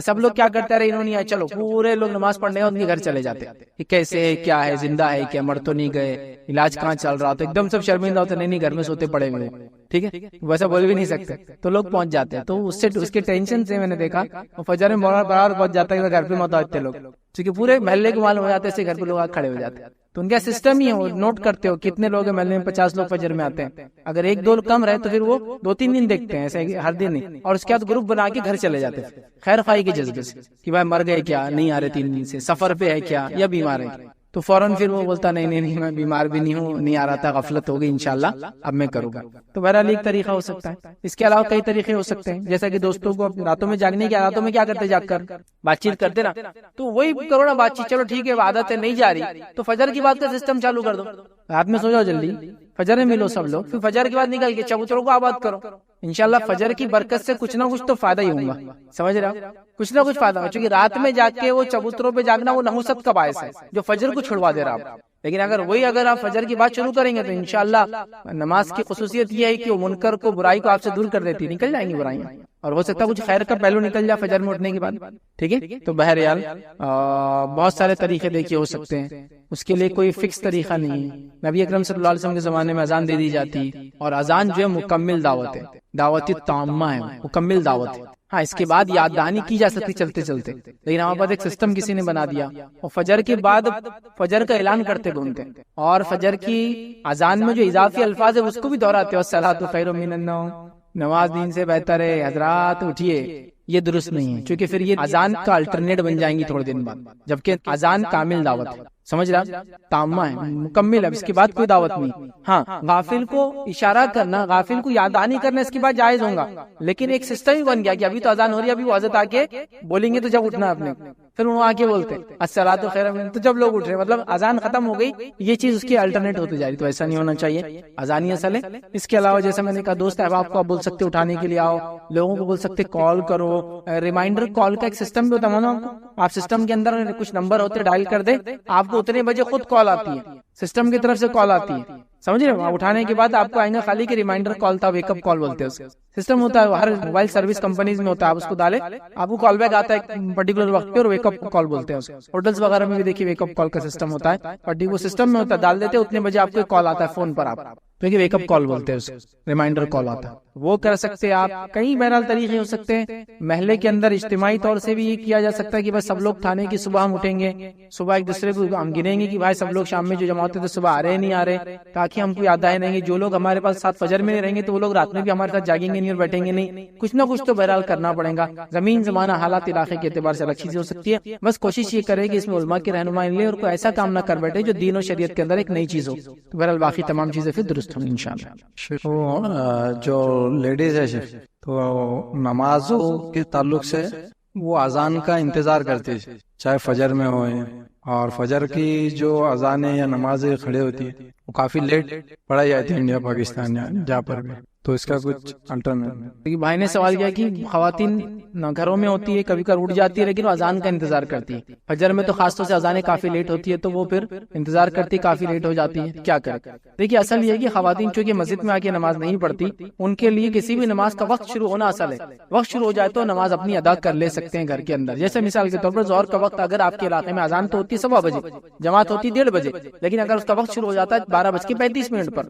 سب لوگ کیا کرتے رہے, انہوں نے آیا, چلو پورے لوگ نماز پڑھنے ان کے گھر چلے جاتے کہ کیسے ہے, کیا ہے, زندہ ہے کیا, مر تو نہیں گئے, علاج کہاں چل رہا, تو ایک دم سب شرمندہ ہوتے, نہیں گھر میں سوتے پڑے ہوئے, ٹھیک ہے, ویسا بول بھی نہیں سکتے, تو لوگ پہنچ جاتے ہیں. تو اس کے ٹینشن سے میں نے دیکھا فجر میں برابر پہنچ جاتا ہے گھر پہ مت آتے لوگ, کیونکہ پورے محلے کو معلوم ہو جاتے ہیں, گھر پہ لوگ کھڑے ہو جاتے ہیں. تو ان کا سسٹم ہی ہے، وہ نوٹ کرتے ہو کتنے لوگ ہیں محلے میں، 50 لوگ فجر میں آتے ہیں، اگر 1-2 کم رہے تو پھر وہ 2-3 دن دیکھتے ہیں، ایسے ہر دن نہیں، اور اس کے بعد گروپ بنا کے گھر چلے جاتے ہیں خیر خواہی کے جذبے سے کہ بھائی مر گئے کیا، نہیں آ رہے 3 دن سے، سفر پہ ہے کیا، یا بیمار ہے، تو فوراً پھر وہ بولتا نہیں میں بیمار بھی نہیں ہوں، نہیں آ رہا تھا، غفلت ہو گئی، انشاءاللہ اب میں کروں گا۔ تو بہرحال ایک طریقہ ہو سکتا ہے، اس کے علاوہ کئی طریقے ہو سکتے ہیں، جیسا کہ دوستوں کو راتوں میں جاگنے کی، راتوں میں کیا کرتے، جاگ کر بات چیت کرتے نا، تو وہی کرو نا بات چیت، چلو ٹھیک ہے عادت ہے نہیں جا رہی تو فجر کی بات کا سسٹم چالو کر دو، رات میں سو جاؤ جلدی، فجر میں ملو سب لوگ، پھر فجر کے بعد نکل کے چبوتروں کو آباد کرو، انشاءاللہ فجر کی برکت سے کچھ نہ کچھ تو فائدہ ہی ہوگا، سمجھ رہے ہو، کچھ نہ کچھ فائدہ ہوگا، چونکہ رات میں جا کے وہ چبوتروں پہ جاگنا وہ نحوست کا باعث ہے جو فجر کو چھڑوا دے رہا آپ، لیکن اگر آپ فجر کی بات شروع کریں گے تو انشاءاللہ نماز کی خصوصیت یہ ہے کہ وہ منکر کو، برائی کو آپ سے دور کر دیتی، نکل جائیں گی برائیاں، اور ہو سکتا ہے کچھ خیر کا پہلو نکل جائے فجر میں اٹھنے کے بعد، ٹھیک ہے۔ تو بہرحال بہت سارے طریقے دیکھیے ہو سکتے ہیں، اس کے لیے کوئی فکس طریقہ نہیں ہے۔ نبی اکرم صلی اللہ علیہ وسلم کے زمانے میں اذان دے دی جاتی، اور اذان جو ہے مکمل دعوت ہے، دعوت تامہ ہے، مکمل دعوت ہے، ہاں اس کے بعد یاد دہانی کی جا سکتی چلتے چلتے، لیکن ہمارے پاس ایک سسٹم کسی نے بنا دیا، اور فجر کے بعد فجر کا اعلان کرتے گھومتے، اور فجر کی اذان میں جو اضافی الفاظ ہے اس کو بھی دہراتے، والصلاۃ خیر من النوم، نماز دین سے بہتر ہے، حضرات اٹھیے، یہ درست نہیں ہے، کیونکہ پھر یہ اذان کا الٹرنیٹ بن جائیں گی تھوڑے دن بعد، جبکہ اذان کامل دعوت ہے، سمجھ رہا، تامہ ہے، مکمل ہے، اس کے بعد کوئی دعوت نہیں۔ ہاں غافل کو اشارہ کرنا، غافل کو یاد دہانی کرنا اس کے بعد جائز ہوگا، لیکن ایک سسٹم ہی بن گیا کہ ابھی تو اذان ہو رہی ہے، ابھی وہ حضرت آ کے بولیں گے تو جب اٹھنا اپنے، پھر وہ آ کے بولتے الصلاۃ خیر من، تو جب لوگ اٹھ رہے مطلب اذان ختم ہو گئی، یہ چیز اس کی الٹرنیٹ ہوتی جا رہی، تو ایسا نہیں ہونا چاہیے، اذان ہی اصل ہے۔ اس کے علاوہ جیسے میں نے کہا دوست احباب کو آپ بول سکتے اٹھانے کے لیے آؤ، لوگوں کو بول سکتے کال کرو، ریمائنڈر کال کا ایک سسٹم بھی ہوتا ہے نا، آپ سسٹم کے اندر کچھ نمبر ہوتے ڈائل کر دے، آپ کو اتنے بجے خود کال آتی ہے، سسٹم کی طرف سے کال آتی ہے، سمجھ رہے ہو، اٹھانے کے بعد آپ کو آئیں گا خالی کہ ریمائنڈر کال تھا، ویک اپ کال بولتے ہیں اس سسٹم ہوتا ہے، ہر موبائل سروس کمپنیز میں ہوتا ہے، آپ اس کو ڈالے آپ کو کال بیک آتا ہے ایک پرٹیکولر وقت پہ، اور ویک اپ کال بولتے ہیں اس کو، ہوٹلز وغیرہ میں بھی دیکھیے ویک اپ کال کا سسٹم ہوتا ہے، پرٹیکولر سسٹم میں ہوتا ہے، ڈال دیتے اتنے بجے آپ کو کال آتا ہے فون پر، آپ تو یہ ویک اپ کال بولتے ہیں اسے، ریمائنڈر کال آتا ہے، وہ کر سکتے ہیں آپ۔ کئی بہرحال طریقے ہو سکتے ہیں، محلے کے اندر اجتماعی طور سے بھی یہ کیا جا سکتا ہے کہ بس سب لوگ تھانے کی صبح ہم اٹھیں گے، صبح ایک دوسرے کو ہم گنیں گے کہ بھائی سب لوگ شام میں جو جمع ہوتے تھے صبح آ رہے نہیں آ رہے، تاکہ ہم کو یاد آئے نہیں، جو لوگ ہمارے پاس ساتھ فجر میں نہیں رہیں گے تو وہ لوگ رات میں بھی ہمارے ساتھ جاگیں گے نہیں اور بیٹھیں گے نہیں، کچھ نہ کچھ تو بہرحال کرنا پڑے گا، زمین زمانہ حالات علاقے کے اعتبار سے الگ چیزیں ہو سکتی ہے، بس کوشش یہ کرے کہ اس میں علماء کی رہنمائی لے اور کوئی ایسا کام نہ کر بیٹھے جو دین و شریعت کے اندر ایک نئی چیز ہو، تو بہرحال باقی تمام چیزیں پھر درست ہوں گی انشاءاللہ۔ جو لیڈیز ہے شیخ، تو نمازوں کے تعلق سے وہ اذان کا انتظار کرتی ہے، چاہے فجر میں ہو، اور فجر کی جو اذانیں یا نمازیں کھڑے ہوتی ہے وہ کافی لیٹ پڑھائی جاتی ہے انڈیا پاکستان جہاں پر بھی، تو اس کا کچھ الٹرنیٹ۔ بھائی نے سوال کیا کہ خواتین گھروں میں ہوتی ہے، کبھی کبھی اٹھ جاتی ہے لیکن وہ اذان کا انتظار کرتی ہے، فجر میں تو خاص طور سے اذانیں کافی لیٹ ہوتی ہے تو وہ پھر انتظار کرتی، کافی لیٹ ہو جاتی ہے، کیا کرے؟ دیکھیے اصل یہ ہے کہ خواتین چونکہ مسجد میں آ کے نماز نہیں پڑھتی، ان کے لیے کسی بھی نماز کا وقت شروع ہونا اصل ہے، وقت شروع ہو جائے تو نماز اپنی ادا کر لے سکتے ہیں گھر کے اندر، جیسے مثال کے طور پر ظہر کا وقت اگر آپ کے علاقے میں اذان تو ہوتی ہے 7 بجے، جماعت ہوتی 1:30 بجے، لیکن اگر اس کا وقت شروع ہو جاتا ہے 12:35 پر، 12:20 پر،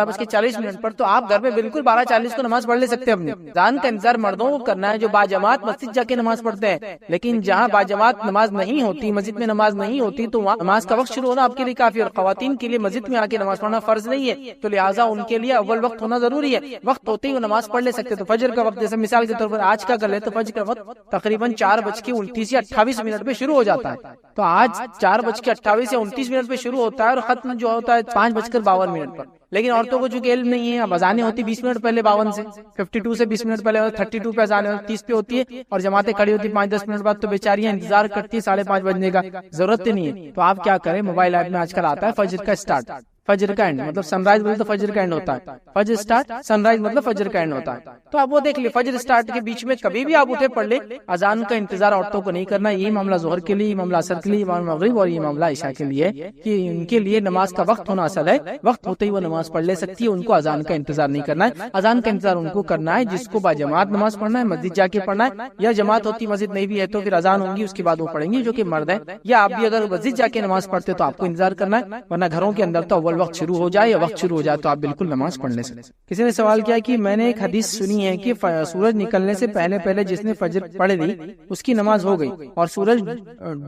12:40 پر، تو آپ گھر میں بالکل 12:40 کو نماز پڑھ لے سکتے ہیں۔ اپنی اذان کا انتظار مردوں کو کرنا ہے جو باجماعت مسجد جا کے نماز پڑھتے ہیں، لیکن جہاں باجماعت نماز نہیں ہوتی، مسجد میں نماز نہیں ہوتی، تو وہاں نماز کا وقت شروع ہونا آپ کے لیے کافی، اور خواتین کے لیے مسجد میں آ کے نماز پڑھنا فرض نہیں ہے، تو لہٰذا ان کے لیے اول وقت ہونا ضروری ہے، وقت ہوتے ہی وہ نماز پڑھ لے سکتے۔ تو فجر کا وقت جیسے مثال کے طور پر آج کا کر لے تو فجر کا وقت تقریباً 4:29 یا 28 پہ شروع ہو جاتا ہے، تو آج 4:28 یا 29 پہ شروع ہوتا ہے اور ختم جو ہوتا ہے 5:52 پر، لیکن عورتوں کو چونکہ علم نہیں ہے، اب اذانیں ہوتی 20 منٹ پہلے، 52 سے 52 سے 20 منٹ پہلے، 32 پہ اذان 30 پہ ہوتی ہے، اور جماعتیں کھڑی ہوتی 5-10 منٹ بعد، تو بیچاریاں انتظار کرتی 5:30 بجنے کا، ضرورت نہیں ہے۔ تو آپ کیا کریں، موبائل ایپ میں آج کل آتا ہے فجر کا اسٹارٹ، فجر کا اینڈ، مطلب سن رائز بولے تو فجر کا اینڈ ہوتا ہے، فجر اسٹارٹ، سن رائز مطلب فجر کا اینڈ ہوتا ہے، تو آپ وہ دیکھ لیں، فجر اسٹارٹ کے بیچ میں کبھی بھی آپ اٹھے پڑھ لیں، اذان کا انتظار عورتوں کو نہیں کرنا، یہ معاملہ ظہر کے لیے، یہ معاملہ عصر کے لیے، یہ معاملہ مغرب اور یہ معاملہ عشاء کے لیے، کہ ان کے لیے نماز کا وقت ہونا اصل ہے، وقت ہوتے ہی وہ نماز پڑھ لے سکتی ہے، ان کو اذان کا انتظار نہیں کرنا ہے۔ اذان کا انتظار ان کو کرنا ہے جس کو باجماعت نماز پڑھنا ہے، مسجد جا کے پڑھنا ہے، یا جماعت ہوتی مسجد نہیں بھی ہے تو پھر اذان ہوں گی اس کے بعد وہ پڑھیں گی جو کہ مرد ہے، یا آپ بھی اگر مسجد جا کے نماز پڑھتے تو آپ کو انتظار کرنا ہے، ورنہ گھروں کے اندر تو اول اول وقت شروع ہو جائے یا وقت شروع ہو جائے تو آپ بالکل نماز پڑھ لیں۔ کسی نے سوال کیا کہ میں نے ایک حدیث سنی ہے کہ سورج نکلنے سے پہلے پہلے جس نے فجر پڑھ لی اس کی نماز ہو گئی، اور سورج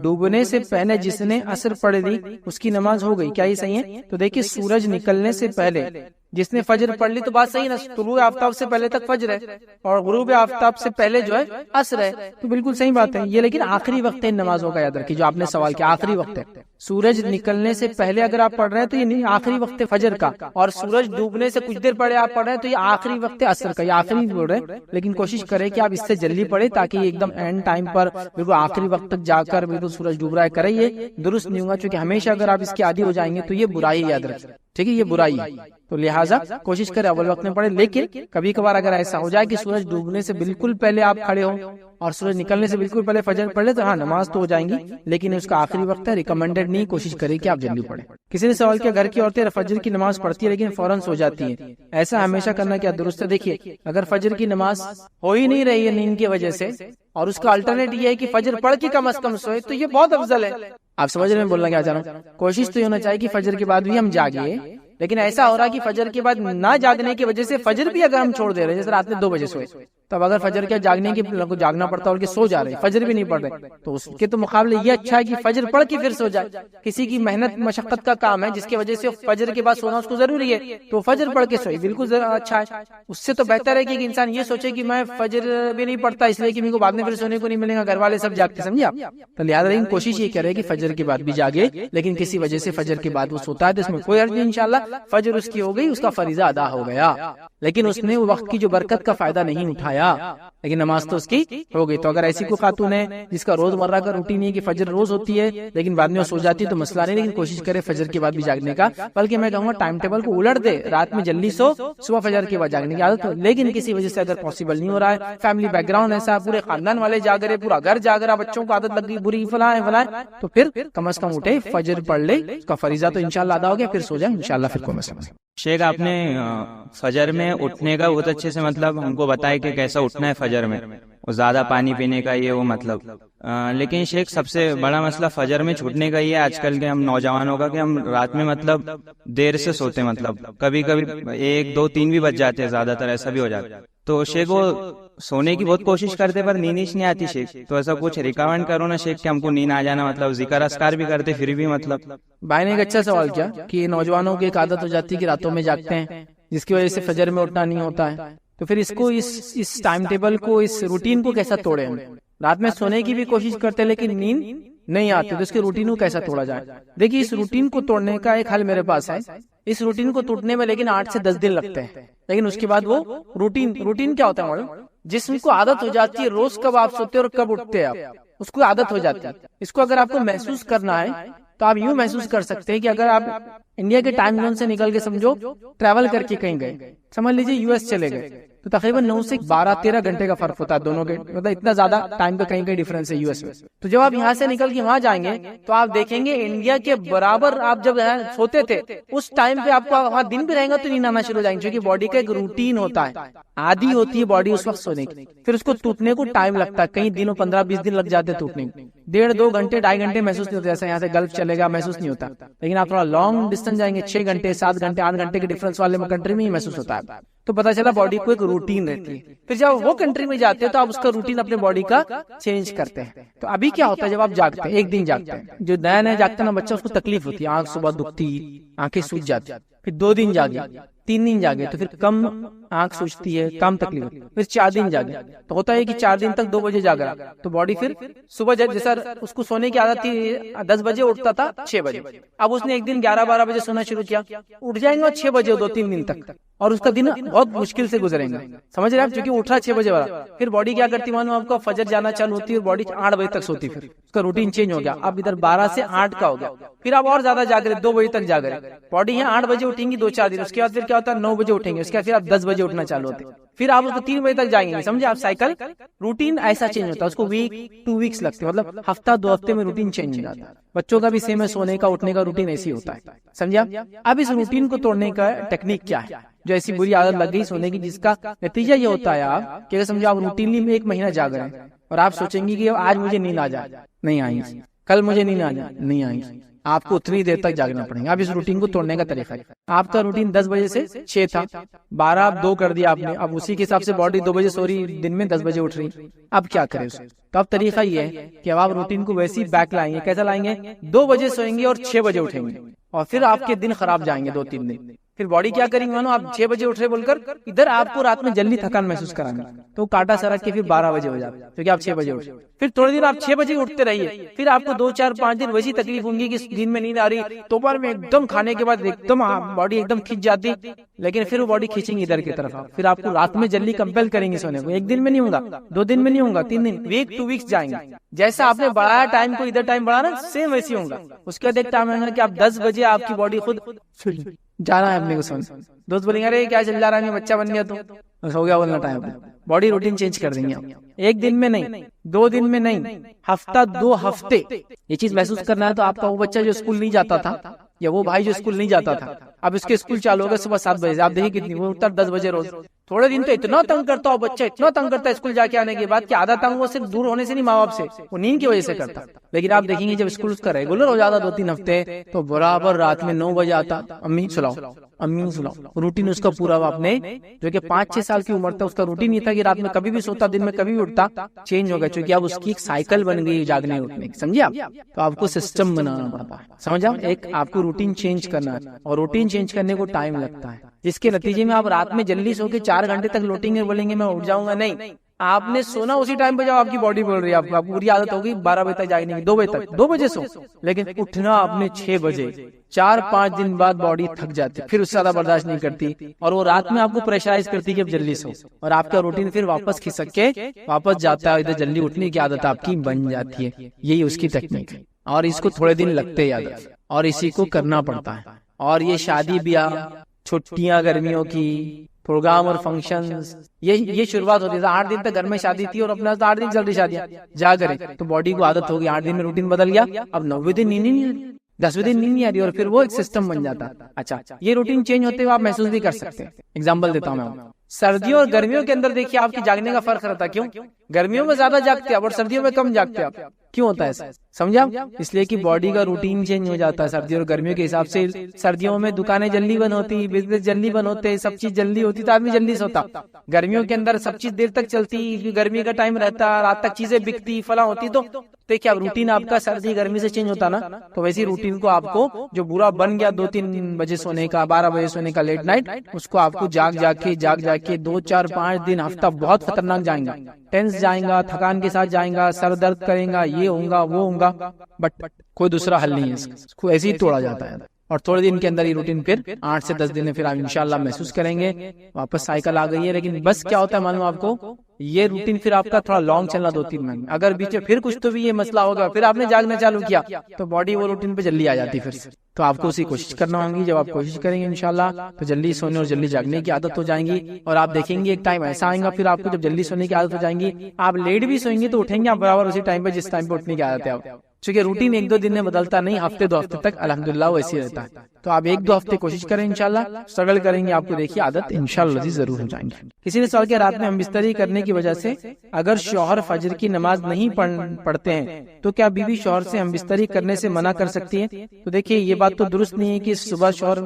ڈوبنے سے پہلے جس نے عصر پڑھ لی اس کی نماز ہو گئی، کیا یہ صحیح ہے؟ تو دیکھیے سورج نکلنے سے پہلے جس نے فجر پڑھ لی تو بات صحیح نا، طلوع آفتاب سے پہلے تک فجر ہے اور غروب آفتاب سے پہلے جو ہے عصر ہے، تو بالکل صحیح بات ہے یہ، لیکن آخری وقت ہے ان نمازوں کا، یاد رکھیے جو آپ نے سوال کیا آخری وقت ہے۔ سورج نکلنے سے پہلے اگر آپ پڑھ رہے ہیں تو یہ نہیں آخری وقت ہے فجر کا، اور سورج ڈوبنے سے کچھ دیر پہلے آپ پڑھ رہے ہیں تو یہ آخری وقت ہے عصر کا، یہ آخری بول رہے ہیں، لیکن کوشش کریں کہ آپ اس سے جلدی پڑھیں تاکہ یہ ایک دم اینڈ ٹائم پر بالکل آخری وقت تک جا کر بالکل سورج ڈوب رہا ہے کریں، یہ درست نہیں ہوگا، چونکہ ہمیشہ اگر آپ اس کے عادی ہو جائیں گے تو یہ برائی یاد رکھیں، ٹھیک ہے، یہ برائی ہے، تو لہٰذا کوشش کریں اول وقت میں پڑھیں۔ لیکن کبھی کبھار اگر ایسا ہو جائے کہ سورج ڈوبنے سے بالکل پہلے آپ کھڑے ہو اور سورج نکلنے سے بالکل پہلے فجر پڑھ لے تو ہاں نماز تو ہو جائیں گی، لیکن اس کا آخری وقت ہے، ریکمینڈڈ نہیں، کوشش کریں کہ آپ جلدی پڑھیں۔ کسی نے سوال کیا گھر کی عورتیں فجر کی نماز پڑھتی ہے لیکن فوراً سو جاتی ہیں، ایسا ہمیشہ کرنا کیا درست ہے؟ دیکھیے اگر فجر کی نماز ہو ہی نہیں رہی ہے نیند کی وجہ سے اور اس کا الٹرنیٹ یہ ہے کہ فجر پڑھ کے کم از کم سوئے تو یہ بہت افضل ہے۔ آپ سمجھ رہے ہیں بولنا کیا چاہ رہا ہوں؟ کوشش تو یہ ہونا چاہیے کہ فجر کے بعد بھی ہم جاگے، لیکن ایسا ہو رہا ہے کہ فجر کے بعد نہ جاگنے کی وجہ سے فجر بھی اگر ہم چھوڑ دے رہے ہیں، جیسے رات میں 2 بجے سوئے، تب اگر فجر کیا جاگنے کی جاگنا پڑتا اور کہ سو جا رہے ہیں، فجر بھی نہیں پڑھ رہے، تو اس کے تو مقابلے یہ اچھا ہے کہ فجر پڑھ کے پھر سو جائے۔ کسی کی محنت مشقت کا کام ہے جس کی وجہ سے فجر کے بعد سونا اس کو ضروری ہے تو فجر پڑھ کے سوئے، بالکل اچھا ہے۔ اس سے تو بہتر ہے کہ انسان یہ سوچے کہ میں فجر بھی نہیں پڑھتا اس لیے کہ میرے کو بعد میں پھر سونے کو نہیں ملے گا، گھر والے سب جاگتے، سمجھے آپ؟ تو لہٰذا لیکن کوشش یہ کرے کہ فجر کے بعد بھی جاگے، لیکن کسی وجہ سے فجر کے بعد وہ سوتا ہے تو اس میں کوئی حرج نہیں، انشاءاللہ فجر اس کی ہو گئی، اس کا فریضہ ادا ہو گیا، لیکن اس نے وقت کی جو برکت کا فائدہ نہیں اٹھایا، لیکن نماز تو اس کی ہو گئی۔ تو اگر ایسی کوئی خاتون ہے جس کا روز مرہ کا روٹین ہے کہ فجر روز ہوتی ہے لیکن بعد میں وہ سو جاتی ہے تو مسئلہ نہیں، لیکن کوشش کرے فجر کے بعد بھی جاگنے کا، بلکہ میں کہوں گا ٹائم ٹیبل کو الٹ دے، رات میں جلدی سو، صبح فجر کے بعد جاگنے کی عادت ہو، لیکن کسی وجہ سے اگر پاسبل نہیں ہو رہا ہے، فیملی بیک گراؤنڈ ایسا پورے خاندان والے جاگ رہے، پورا گھر جاگ رہا، بچوں کو عادت لگ گئی بری فلاں فلاں، تو پھر کم از کم اٹھے فجر پڑھ لے، اس کا فریضہ تو انشاءاللہ ادا ہو گیا، پھر سو جائیں انشاءاللہ، پھر کوئی مسئلہ نہیں۔ شیخ آپ نے فجر میں اٹھنے کا بہت اچھے سے مطلب ہم کو بتایا کہ کیسا اٹھنا ہے فجر میں، اور زیادہ پانی پینے کا یہ وہ مطلب، لیکن شیخ سب سے بڑا مسئلہ فجر میں چھوٹنے کا یہ آج کل کے ہم نوجوانوں کا کہ ہم رات میں مطلب دیر سے سوتے، مطلب کبھی کبھی 1 2 3 بھی بج جاتے ہیں، زیادہ تر ایسا بھی ہو جاتا ہے، تو شیخ وہ سونے کی بہت کوشش کرتے پر نیند ہی نہیں آتی شیخ، تو ایسا کچھ ریکمینڈ کرو نا شیخ کہ ہم کو نیند آ جانا، مطلب ذکر اذکار بھی کرتے پھر بھی مطلب۔ بھائی نے ایک اچھا سوال کیا کہ نوجوانوں کی ایک عادت ہو جاتی ہے کہ راتوں میں جاگتے ہیں جس کی وجہ سے فجر میں اٹھنا نہیں ہوتا ہے، تو پھر اس کو اس ٹائم ٹیبل کو، اس روٹین کو کیسا توڑے؟ ہم رات میں سونے کی بھی کوشش کرتے لیکن نیند نہیں آتی، تو اس کے روٹین کو کیسا توڑا جائے؟ دیکھیے اس روٹین کو توڑنے کا ایک حل میرے پاس ہے، اس روٹین کو ٹوٹنے میں لیکن 8 سے 10 دن لگتے ہیں، لیکن اس کے بعد وہ روٹین کیا ہوتا ہے معلوم؟ جسم کو عادت ہو جاتی ہے روز کب آپ سوتے اور کب اٹھتے ہیں، آپ اس کو عادت ہو جاتی ہے۔ اس کو اگر آپ کو محسوس کرنا ہے تو آپ یوں محسوس کر سکتے ہیں کہ اگر آپ انڈیا کے ٹائم زون سے نکل کے سمجھو ٹریول کر کے کہیں گئے، سمجھ لیجیے یو ایس چلے گئے، تو تقریباً 9 سے 12-13 گھنٹے کا فرق ہوتا ہے دونوں کے، مطلب اتنا زیادہ ٹائم کا کہیں ڈیفرنس ہے یو ایس میں۔ تو جب آپ یہاں سے نکل کے وہاں جائیں گے تو آپ دیکھیں گے انڈیا کے برابر آپ جب سوتے تھے اس ٹائم پہ آپ کو وہاں دن بھی رہیں گا تو نیند آنا شروع ہو جائیں گے، کیونکہ باڈی کا ایک روٹین ہوتا ہے، عادی ہوتی ہے باڈی اس وقت سونے کی، پھر اس کو ٹوٹنے کو ٹائم لگتا ہے، کئی دنوں 15-20 دن لگ جاتے ٹوٹنے کو، 1.5-2 گھنٹے 2.5 گھنٹے محسوس نہیں ہوتا، جیسے یہاں سے گلف چلے گا محسوس نہیں ہوتا، لیکن آپ تھوڑا لانگ ڈسٹینس جائیں گے 6 گھنٹے 7 گھنٹے 8 گھنٹے کے ڈفرنس والے کنٹری میں ہی محسوس ہوتا ہے، تو پتا چلا باڈی کو ایک روٹین رہتی ہے۔ پھر جب وہ کنٹری میں جاتے ہیں تو آپ اس کا روٹین اپنے باڈی کا چینج کرتے ہیں۔ تو ابھی کیا ہوتا ہے جب آپ جاگتے ہیں، ایک دن جاگتے ہیں، جو نیا جاگتا ہے نا بچہ، اس کو تکلیف ہوتی ہے، آنکھ صبح دکھتی، آنکھیں سوج جاتی، پھر 2 دن جاگے، 3 دن جاگے تو پھر کم آنکھ سوجتی ہے، کم تکلیف ہوتی ہے، پھر 4 دن جاگے تو ہوتا ہے کہ 4 دن تک 2 بجے جاگ رہا، تو باڈی پھر صبح جیسا اس کو سونے کی عادت تھی 10 بجے اٹھتا تھا 6 بجے، اب اس نے ایک دن 11-12 بجے سونا شروع کیا، اٹھ جائیں گے 6 بجے 2-3 دن تک، اور اس کا دن بہت مشکل سے گزریں گا، سمجھ رہے ہیں آپ؟ کیونکہ اٹھ رہا 6 بجے والا، پھر باڈی کیا کرتی معلوم آپ کو؟ فجر جانا چالو ہوتی ہے اور باڈی 8 بجے تک سوتی، پھر اس کا روٹین چینج ہو گیا، اب ادھر 12 سے 8 کا ہو گیا، پھر آپ اور زیادہ جاگ رہے 2 بجے تک جاگ رہے، باڈی ہے 8 بجے اٹھیں گی 2-4 دن، اس کے بعد پھر کیا ہوتا ہے 9 بجے اٹھیں گے، اس کے بعد پھر آپ 10 بجے اٹھنا چالو ہوتے، پھر آپ اس کو 3 بجے تک جائیں گے، سمجھے آپ؟ سائیکل روٹین ایسا چینج ہوتا ہے، اس کو ویک 2 ویکس لگتے ہیں، مطلب ہفتہ 2 ہفتے میں روٹین چینج ہو جاتا ہے۔ بچوں کا بھی سیم ہے، سونے کا اٹھنے کا روٹین ایسی ہوتا ہے، سمجھے آپ؟ اب اس روٹین کو توڑنے کا ٹیکنیک کیا ہے؟ جو ایسی بری عادت لگ گئی سونے کی، جس کا نتیجہ یہ ہوتا ہے آپ کہ اگر سمجھو آپ روٹینلی میں 1 مہینہ جاگ رہے ہیں اور آپ سوچیں گے کہ آج مجھے نیند آ جائے، نہیں آئی، کل مجھے نہیں آئیں گی، آپ کو اتنی دیر تک جاگنا پڑے گا. آپ اس روٹین کو توڑنے کا طریقہ ہے. آپ کا روٹین 10 بجے سے 6 تھا، 12 آپ 2 کر دیا آپ نے، اب اسی کے حساب سے باڈی 2 بجے سو رہی، دن میں 10 بجے اٹھ رہی. اب کیا کریں اس؟ تو اب طریقہ یہ ہے کہ اب آپ روٹین کو ویسے ہی بیک لائیں گے. کیسا لائیں گے؟ 2 بجے سوئیں گے اور 6 بجے اٹھیں گے، اور پھر آپ کے دن خراب جائیں گے 2-3 دن. پھر باڈی کیا کریں گے؟ مانو آپ 6 بجے اٹھ رہے بول کر ادھر آپ کو رات میں جلدی تھکان محسوس کرائیں گے، تو کاٹا سرک کے پھر 12 بجے ہو جاتا، کیونکہ آپ 6 بجے اٹھے. پھر تھوڑے دن آپ 6 بجے اٹھتے رہیے، پھر آپ کو 2-4-5 دن ویسی تکلیف ہوں گی کہ دن میں نیند آ رہی، دوپہر میں ایک دم کھانے کے بعد ایک دم باڈی ایک دم کھینچ جاتی، لیکن پھر وہ باڈی کھینچیں گے ادھر کی طرف. پھر آپ کو رات میں جلدی کمپیل کریں گے سونے کو. ایک دن میں نہیں ہوگا، 2 دن میں نہیں ہوگا، 3 دن، ویک 2 ویکس جائیں گے. جیسا آپ نے بڑھایا ٹائم کو ادھر ٹائم بڑھانا، سیم ویسی ہوگا. اس کے بعد ایک ٹائم آئے گا کہ آپ 10 بجے آپ کی باڈی خود جانا ہے اپنے کو سونے. دوست بولیں گے ارے کیا چل رہا ہے، بچہ بن گیا تو ہو گیا بولنا ٹائم. باڈی روٹین چینج کر دیں گے آپ. 1 دن میں نہیں، 2 دن میں نہیں، ہفتہ 2 ہفتے یہ چیز محسوس کرنا ہے. تو آپ کا وہ بچہ جو اسکول نہیں جاتا تھا، یا وہ بھائی جو اسکول نہیں جاتا تھا، اب اس کے اسکول چالو ہوگا صبح 7 بجے سے. آپ دیکھیے کتنی وہ اٹھتا 10 بجے روز. تھوڑے دن تو اتنا تنگ کرتا ہو بچہ، اتنا تنگ کرتا ہے اسکول جا کے آنے کے بعد کہ آدھا تنگ وہ صرف دور ہونے سے نہیں، ماں باپ سے، وہ نیند کی وجہ سے کرتا. لیکن آپ دیکھیں گے جب اسکول اس کا ریگولر ہو جاتا 2-3 ہفتے، تو برابر رات میں 9 بجے آتا، امی سلاؤ، امی سلاؤ. روٹین اس کا پورا اپنے جو کہ 5-6 سال کی عمر تھا، اس کا روٹین یہ تھا کہ رات میں کبھی بھی سوتا، دن میں کبھی بھی اٹھتا. چینج ہوگا چونکہ اب اس کی ایک سائیکل بن گئی جاگنے اٹھنے کی. سمجھے آپ؟ تو آپ کو سسٹم بنانا پڑتا ہے. سمجھا؟ ایک آپ کو روٹین چینج کرنا ہے، اور روٹین چینج کرنے کو ٹائم لگتا ہے، جس کے نتیجے میں آپ رات میں جلدی سو کے 4 گھنٹے تک لوٹیں گے، بولیں گے میں اٹھ جاؤں گا. نہیں، آپ نے سونا اسی ٹائم پہ جب آپ کی باڈی بول رہی ہے. آپ کو پوری عادت ہوگی 12 بجے تک جاگنے کی، 2 بجے تک، 2 بجے سو، لیکن اٹھنا آپ نے 6 بجے. 4-5 دن بعد باڈی تھک جاتی، پھر اس سے زیادہ برداشت نہیں کرتی، اور وہ رات میں آپ کو پریشرائز کرتی کہ اب جلدی سو، اور آپ کا روٹین پھر واپس کھسک کے واپس جاتا ہے. ادھر جلدی اٹھنے کی عادت آپ کی بن جاتی ہے. یہی اس کی ٹیکنیک ہے، اور اس کو تھوڑے دن لگتے یاد، اور اسی کو کرنا پڑتا ہے. اور یہ شادی بیاہ، چھٹیاں گرمیوں کی، پروگرام اور فنکشنز، یہ شروعات ہوتی ہے. 8 دن تک گھر میں شادی تھی، اور اپنا 8 دن چل رہی شادیاں جا کرے، تو باڈی کو عادت ہوگی. 8 دن میں روٹین بدل گیا، اب 9ویں دن نیند نہیں آ رہی، 10ویں دن نیند نہیں آ رہی، اور پھر وہ ایک سسٹم بن جاتا. اچھا، یہ روٹین چینج ہوتے ہوئے آپ محسوس بھی کر سکتے ہیں. اگزامپل دیتا ہوں میں. سردیوں اور گرمیوں کے اندر دیکھیے آپ کی جاگنے کا فرق رہتا ہے. کیوں؟ گرمیوں میں زیادہ جاگتے ہیں اور سردیوں میں کم جاگتے ہیں. آپ کیوں ہوتا ہے ایسا؟ سمجھا؟ اس لیے کہ باڈی کا روٹین چینج ہو جاتا ہے سردیوں اور گرمیوں کے حساب سے. سردیوں میں دکانیں جلدی بند ہوتی، بزنس جلدی بند ہوتے، سب چیز جلدی ہوتی، تو آدمی جلدی سوتا. گرمیوں کے اندر سب چیز دیر تک چلتی، گرمی کا ٹائم رہتا، رات تک چیزیں بکتی، فلاں ہوتی. تو دیکھیے اب روٹین آپ کا سردی گرمی سے چینج ہوتا نا، تو ویسی روٹین کو آپ کو جو برا بن گیا 2-3 بجے سونے کا، 12 بجے سونے کا لیٹ نائٹ، اس کو آپ کو جاگ کے 2-4-5 دن، ہفتہ بہت خطرناک جائیں گا. ٹینس جائیں گا، تھکان کے ساتھ جائیں گا، سر درد کریں گا، یہ ہوگا وہ ہوگا، بٹ کوئی دوسرا حل نہیں ہے اس کو ایسے ہی توڑا جاتا ہے. اور تھوڑے دن کے اندر یہ روٹین پھر 8 سے 10 دن میں پھر آپ انشاءاللہ محسوس کریں گے واپس سائیکل آ گئی ہے. لیکن بس کیا ہوتا ہے معلوم آپ کو، یہ روٹین پھر آپ کا تھوڑا لانگ چلنا 2-3 مہینے. اگر بیچ میں پھر کچھ تو بھی یہ مسئلہ ہوگا، پھر آپ نے جاگنا چالو کیا، تو باڈی وہ روٹین پہ جلدی آ جاتی پھر سے. تو آپ کو اسی کوشش کرنا ہوگی. جب آپ کوشش کریں گے انشاءاللہ تو جلدی سونے اور جلدی جاگنے کی عادت ہو جائیں گی. اور آپ دیکھیں گے ایک ٹائم ایسا آئے گا پھر آپ کو جب جلدی سونے کی عادت ہو جائیں گی، آپ لیٹ بھی سوئیں گے تو اٹھیں گے آپ برابر اسی ٹائم پہ جس ٹائم پہ اٹھنے کی عادت ہے آپ. چونکہ روٹین 1-2 دن میں بدلتا نہیں، ہفتے 2 ہفتے تک الحمدللہ وہ ایسے رہتا ہے. تو آپ 1-2 ہفتے کوشش کریں انشاءاللہ، اسٹرگل کریں گے، آپ کو دیکھیے عادت انشاءاللہ ضرور ہو جائیں گے. کسی نے سوال کیا رات میں ہم بستری کرنے کی وجہ سے اگر شوہر فجر کی نماز نہیں پڑھتے ہیں تو کیا بیوی شوہر سے ہم بستری کرنے سے منع کر سکتی ہے؟ تو دیکھیے یہ بات تو درست نہیں ہے کہ صبح شوہر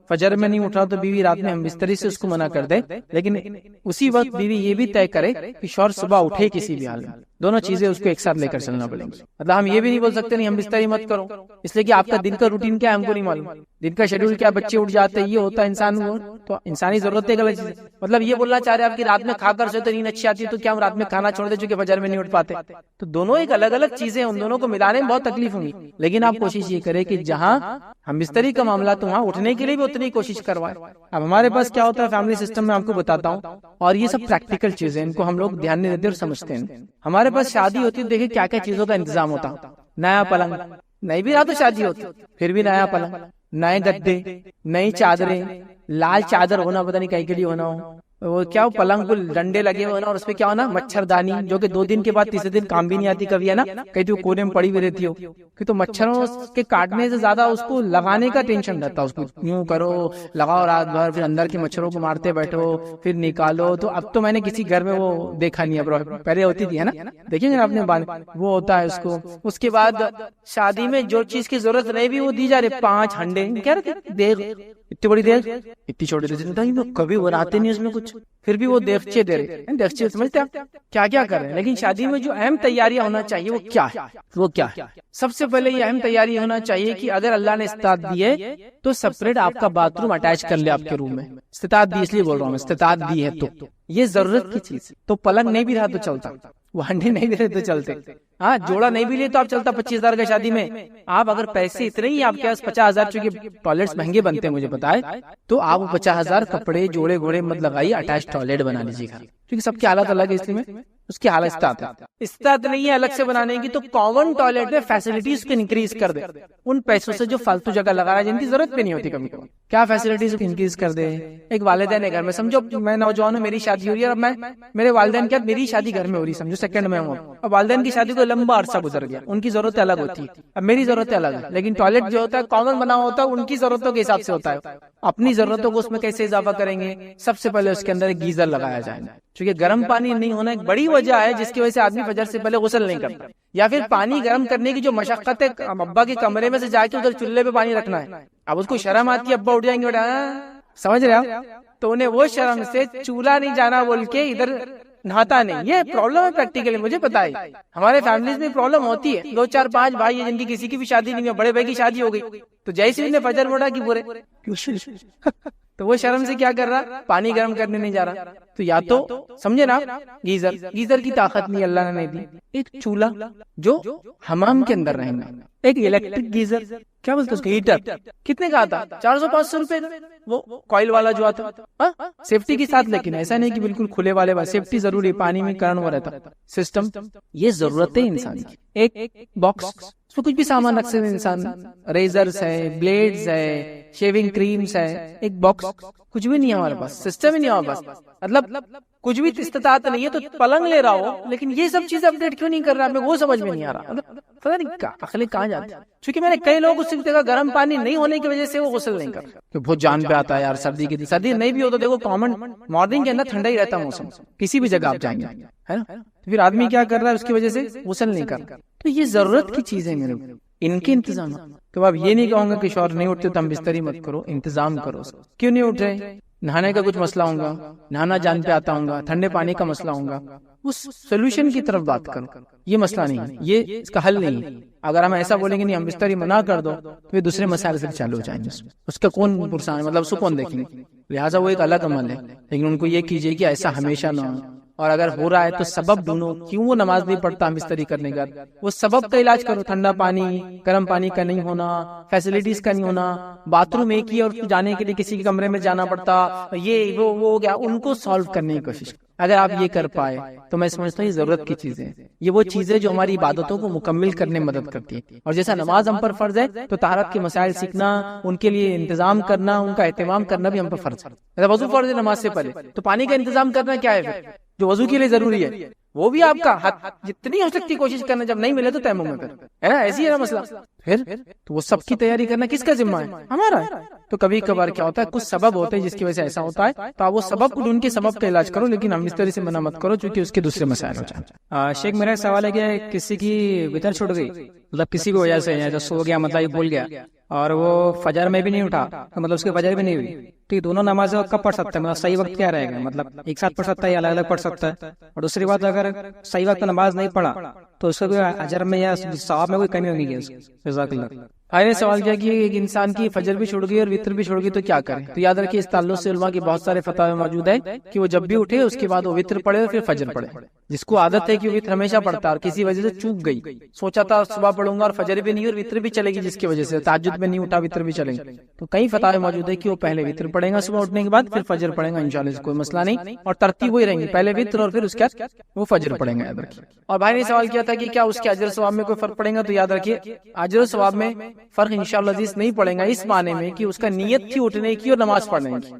فجر میں نہیں اٹھ رہا تو بیوی رات میں ہم بستری سے اس کو منع کر دے. لیکن اسی وقت بیوی یہ بھی طے کرے کہ شوہر صبح اٹھے کسی بھی حال میں. دونوں چیزیں اس کو ایک ساتھ لے کر چلنا پڑیں گی. مطلب ہم یہ بھی نہیں بول سکتے نہیں ہم بستری مت کرو، اس لیے کہ آپ کا دن کا روٹین کیا ہے ہم کو نہیں معلوم، دن کا شیڈول کیا، بچے اٹھ جاتے یہ ہوتا ہے انسان وہ، تو انسانی ضرورت ہے غلط چیز. مطلب یہ بولنا چاہ رہے آپ کہ رات میں کھا کر سوتے تو نیند اچھی آتی ہے، تو کیا ہم رات میں کھانا چھوڑ دیں چونکہ فجر میں نہیں اٹھ پاتے؟ تو دونوں ایک الگ الگ چیزیں، ان دونوں کو ملانے میں بہت تکلیف ہوگی. لیکن آپ کوشش یہ کریں کہ جہاں ہم بستری کا معاملہ تو وہاں اٹھنے کے لیے بھی اتنی کوشش کروائے. اب ہمارے پاس کیا ہوتا ہے فیملی سسٹم میں آپ کو بتاتا ہوں، اور یہ سب پریکٹیکل چیزیں ان کو ہم لوگ دھیان نہیں دیتے اور سمجھتے ہیں. ہمارے پاس شادی ہوتی ہے، دیکھیں کیا کیا چیزوں کا انتظام ہوتا. نیا پلنگ، نہیں بھی رہا تو شادی ہوتی پھر بھی نیا پلنگ، نئے گدے، نئی چادریں، لال چادر ہونا پتہ نہیں کہیں کے لیے ہونا ہو، وہ کیا وہ پلنگ کو ڈنڈے لگے ہوئے نا، اور اس پہ کیا ہونا مچھردانی، جو کہ 2 دن کے بعد تیسرے دن کام بھی نہیں آتی کبھی، ہے نا، کہیں تو کونے میں پڑی ہوئی رہتی ہو، کہ تو مچھروں کے کاٹنے سے زیادہ اس کو لگانے کا ٹینشن رہتا ہے، اس کو یوں کرو لگاؤ رات بھر، پھر اندر کے مچھروں کو مارتے بیٹھو، پھر نکالو. تو اب تو میں نے کسی گھر میں وہ دیکھا نہیں ہے، پہلے ہوتی تھی، ہے نا، دیکھیں گے آپ نے وہ ہوتا ہے اس کو. اس کے بعد شادی میں جو چیز کی ضرورت نہیں بھی وہ دی جا رہی، 5 ہنڈے کہہ رہے تھے، دیکھ اتنی بڑی دیکھ، اتنی چھوٹی دیکھ، کبھی بناتے نہیں اس میں کچھ، پھر بھی وہ دیگچے دے رہے. دیگچے سمجھتے آپ کیا کیا کر رہے ہیں. لیکن شادی میں جو اہم تیاریاں ہونا چاہیے وہ کیا ہے؟ وہ کیا ہے؟ سب سے پہلے یہ اہم تیاری ہونا چاہیے کہ اگر اللہ نے استطاعت دی ہے تو سپریٹ آپ کا باتھ روم اٹیچ کر لے آپ کے روم میں. استطاعت دی اس لیے بول رہا ہوں میں، استطاعت دی ہے تو یہ ضرورت کی چیز. تو پلنگ نہیں بھی رہا تو چلتا، وہ ہنڈے نہیں دے رہے تو چلتے، ہاں جوڑا نہیں بھی لے تو آپ چلتا 25,000 کا شادی میں. آپ اگر پیسے اتنے ہی آپ کے پاس 50,000، چونکہ ٹوائلٹس مہنگے بنتے ہیں مجھے پتا ہے، تو آپ 50,000 کپڑے جوڑے گھوڑے مت لگائیے، اٹیچ ٹوائلٹ بنا لیجیے گا، کیونکہ سب کی حالت الگ ہے، اس لیے میں اس کی حالت استطاعت نہیں ہے الگ سے بنانے کی، تو کامن ٹوائلٹ میں فیسلٹیز کو انکریز کر دے. ان پیسوں سے جو فالتو جگہ لگا رہا ہے جن کی ضرورت بھی نہیں ہوتی، کبھی کبھی کیا فیسلٹیز کو انکریز کر دے. ایک والدین ہے گھر میں، سمجھو میں نوجوان ہوں، میری شادی ہو رہی ہے، اور میرے والدین کیا میری شادی گھر میں ہو رہی ہے، سمجھو سیکنڈ میں ہوں، اور والدین کی شادی کو لمبا عرصہ گزر گیا، ان کی ضرورتیں الگ ہوتی ہے، اب میری ضرورتیں الگ ہے. لیکن ٹوائلٹ جو ہوتا ہے کامن بنا ہوتا ہے، ان کی ضرورتوں کے حساب سے ہوتا ہے. اپنی ضرورتوں کو اس میں کیسے اضافہ کریں گے؟ سب سے پہلے اس کے اندر ایک گیزر لگایا جائے، چونکہ گرم پانی نہیں ہونا ایک بڑی وجہ ہے جس کی وجہ سے آدمی فجر سے پہلے غسل نہیں کرتا، یا پھر پانی گرم کرنے کی جو مشقت ہے، ابا کے کمرے میں سے جا کے ادھر چولہے پہ پانی رکھنا ہے. اب اس کو شرم آتی ہے، ابا اٹھ جائیں گے بیٹا، سمجھ رہے آپ، تو انہیں وہ شرم سے چولہا نہیں جانا بول کے ادھر نہاتا نہیں. یہ پرابلم ہے پریکٹیکلی، مجھے پتا ہے ہمارے فیملیز میں پرابلم ہوتی ہے. 2 4 5 بھائی ہیں جن کی کسی کی بھی شادی نہیں ہے، بڑے بھائی کی شادی ہو گئی، تو جیسے انہیں فجر پڑا کہ برے تو وہ شرم سے کیا کر رہا، پانی گرم کرنے نہیں جا رہا. تو یا تو سمجھے نا، گیزر کی طاقت نہیں اللہ نے نہیں دی. ایک چولہا جو حمام کے اندر رہے گا، ایک الیکٹرک گیزر، کیا بولتے اس کا، ہیٹر، کتنے کا آتا، 400-500 روپے، وہ کوائل والا جو آتا، سیفٹی کے ساتھ. لیکن ایسا نہیں کہ بالکل کھلے والے، سیفٹی ضروری، پانی میں کرنٹ ہو رہتا سسٹم. یہ ضرورت ہے انسان کی. ایک باکس، اس میں کچھ بھی سامان رکھ سکتے انسان، ریزرز ہے، بلیڈز ہے، شیونگ کریمز ہے. ایک باکس، کچھ بھی نہیں ہے ہمارے پاس، سسٹم ہی نہیں ہے ہمارے پاس، مطلب کچھ بھی استطاعت نہیں ہے. تو پلنگ لے رہا ہو لیکن یہ سب چیزیں اپڈیٹ کیوں نہیں کر رہا، ہمیں وہ سمجھ میں نہیں آ رہا. پتہ نہیں عقلیں کہاں جاتی. چونکہ میں نے کئی لوگوں کو دیکھا گرم پانی نہیں ہونے کی وجہ سے وہ غسل نہیں کرتا، کہ بہت جان پہ آتا ہے یار. سردی نہیں بھی ہوتا، دیکھو کامن مارننگ کے اندر ٹھنڈا ہی رہتا موسم، کسی بھی جگہ آپ جائیں گے، ہے نا. تو پھر آدمی کیا کر رہا ہے، اس کی وجہ سے غسل نہیں کرتا. تو یہ ضرورت کی چیز ہے میرے کو، ان کے انتظام. تو اب یہ نہیں کہوں گا کہ شوہر نہیں اٹھتے تو ہم بستری مت کرو، انتظام کرو. کیوں نہیں اٹھ رہے؟ نہانے کا کچھ مسئلہ ہوگا، نہانا جان پہ آتا ہوگا، ٹھنڈے پانی کا مسئلہ ہوگا، اس سولوشن کی طرف بات کرو. یہ مسئلہ نہیں ہے، یہ اس کا حل نہیں ہے. اگر ہم ایسا بولیں گے نہیں ہم بستری منع کر دو، تو یہ دوسرے مسائل سے چالو ہو جائیں گے. اس کا کون پرسان، مطلب اس کو کون دیکھیں گے؟ لہٰذا وہ ایک الگ عمل ہے. لیکن ان کو یہ کیجیے کہ ایسا ہمیشہ نہ ہو، اور اگر ہو رہا ہے تو سبب ڈھونڈو، کیوں وہ نماز نہیں پڑھتا مستری کرنے کا، وہ سبب کا علاج کرو. ٹھنڈا پانی، گرم پانی کا نہیں ہونا، فیسلٹیز کا نہیں ہونا، باتھ روم ایک ہی اور جانے کے لیے کسی کے کمرے میں جانا پڑتا، یہ وہ ہو گیا، ان کو سالو کرنے کی کوشش. اگر آپ یہ کر پائے تو میں سمجھتا ہوں یہ ضرورت کی چیزیں، یہ وہ چیزیں جو ہماری عبادتوں کو مکمل کرنے میں مدد کرتی ہیں. اور جیسا نماز ہم پر فرض ہے تو طہارت کے مسائل سیکھنا، ان کے لیے انتظام کرنا، ان کا اہتمام کرنا بھی ہم پر فرض ہے. وضو فرض ہے نماز سے پہلے، تو پانی کا انتظام کرنا کیا ہے پھر، جو وضو کے لیے ضروری ہے، وہ بھی آپ کا جتنی ہو سکتی کوشش کرنا، جب نہیں ملے تو تیمم میں کرنا، ہے نا. ایسی ہے نا مسئلہ. پھر تو وہ سب کی تیاری کرنا کس کا ذمہ ہے؟ ہمارا ہے. تو کبھی کبھار کیا ہوتا ہے، کچھ سبب ہوتے ہیں جس کی وجہ سے ایسا ہوتا ہے، تو آپ وہ سبب کو ڈھونڈ کے سبب کا علاج کرو، لیکن ہم اس طرح سے منع مت کرو چونکہ اس کے دوسرے مسائل ہو جائیں. شیخ میرا سوال ہے کہ کسی کی وتر چھوٹ گئی، مطلب کسی کی وجہ سے یا سو گیا، مطلب یہ بھول گیا، اور وہ فجر میں بھی نہیں اٹھا، مطلب اس کی فجر بھی نہیں ہوئی، تو دونوں نمازیں کب پڑھ سکتا ہے، مطلب صحیح وقت کیا رہے گا، مطلب ایک ساتھ پڑھ سکتا ہے یا الگ الگ پڑھ سکتا ہے؟ اور دوسری بات، اگر صحیح وقت نماز نہیں پڑھا تو اس کا اجر میں یا ثواب میں کوئی کمی ہوگی کیا؟ جزاک اللہ. نے سوال کیا کہ ایک انسان کی فجر بھی چھوڑ گئی اور وتر بھی چھوڑ گئی تو کیا کرے. تو یاد رکھیے اس تعلق سے علماء کے بہت سارے فتاوے موجود ہیں کہ وہ جب بھی اٹھے اس کے بعد وہ وتر پڑھے اور پھر فجر پڑھے. جس کو عادت ہے کہ وتر ہمیشہ پڑھتا ہے اور کسی وجہ سے چوک گئی، سوچا تھا صبح پڑھوں گا اور فجر بھی نہیں اور وتر بھی چلے گی، جس کی وجہ سے تہجد میں نہیں اٹھا وتر بھی چلے گی، تو کئی فتاوے موجود ہے کہ وہ پہلے وتر پڑھے گا صبح اٹھنے کے بعد، پھر فجر پڑھے گا، انشاءاللہ اس کوئی مسئلہ نہیں، اور ترتیب وہی رہیں گی، پہلے وتر اور پھر اس کے بعد وہ فجر پڑھیں گے. یاد رکھیے. اور بھائی نے سوال کیا تھا کہ کیا اس کے اجر ثواب میں کوئی فرق پڑے گا. تو یاد رکھیے اجر و ثواب میں فرق انشاءاللہ نہیں پڑے گا، اس معنی میں کہ اس کا نیت تھی اٹھنے کی اور نماز پڑھنے کی.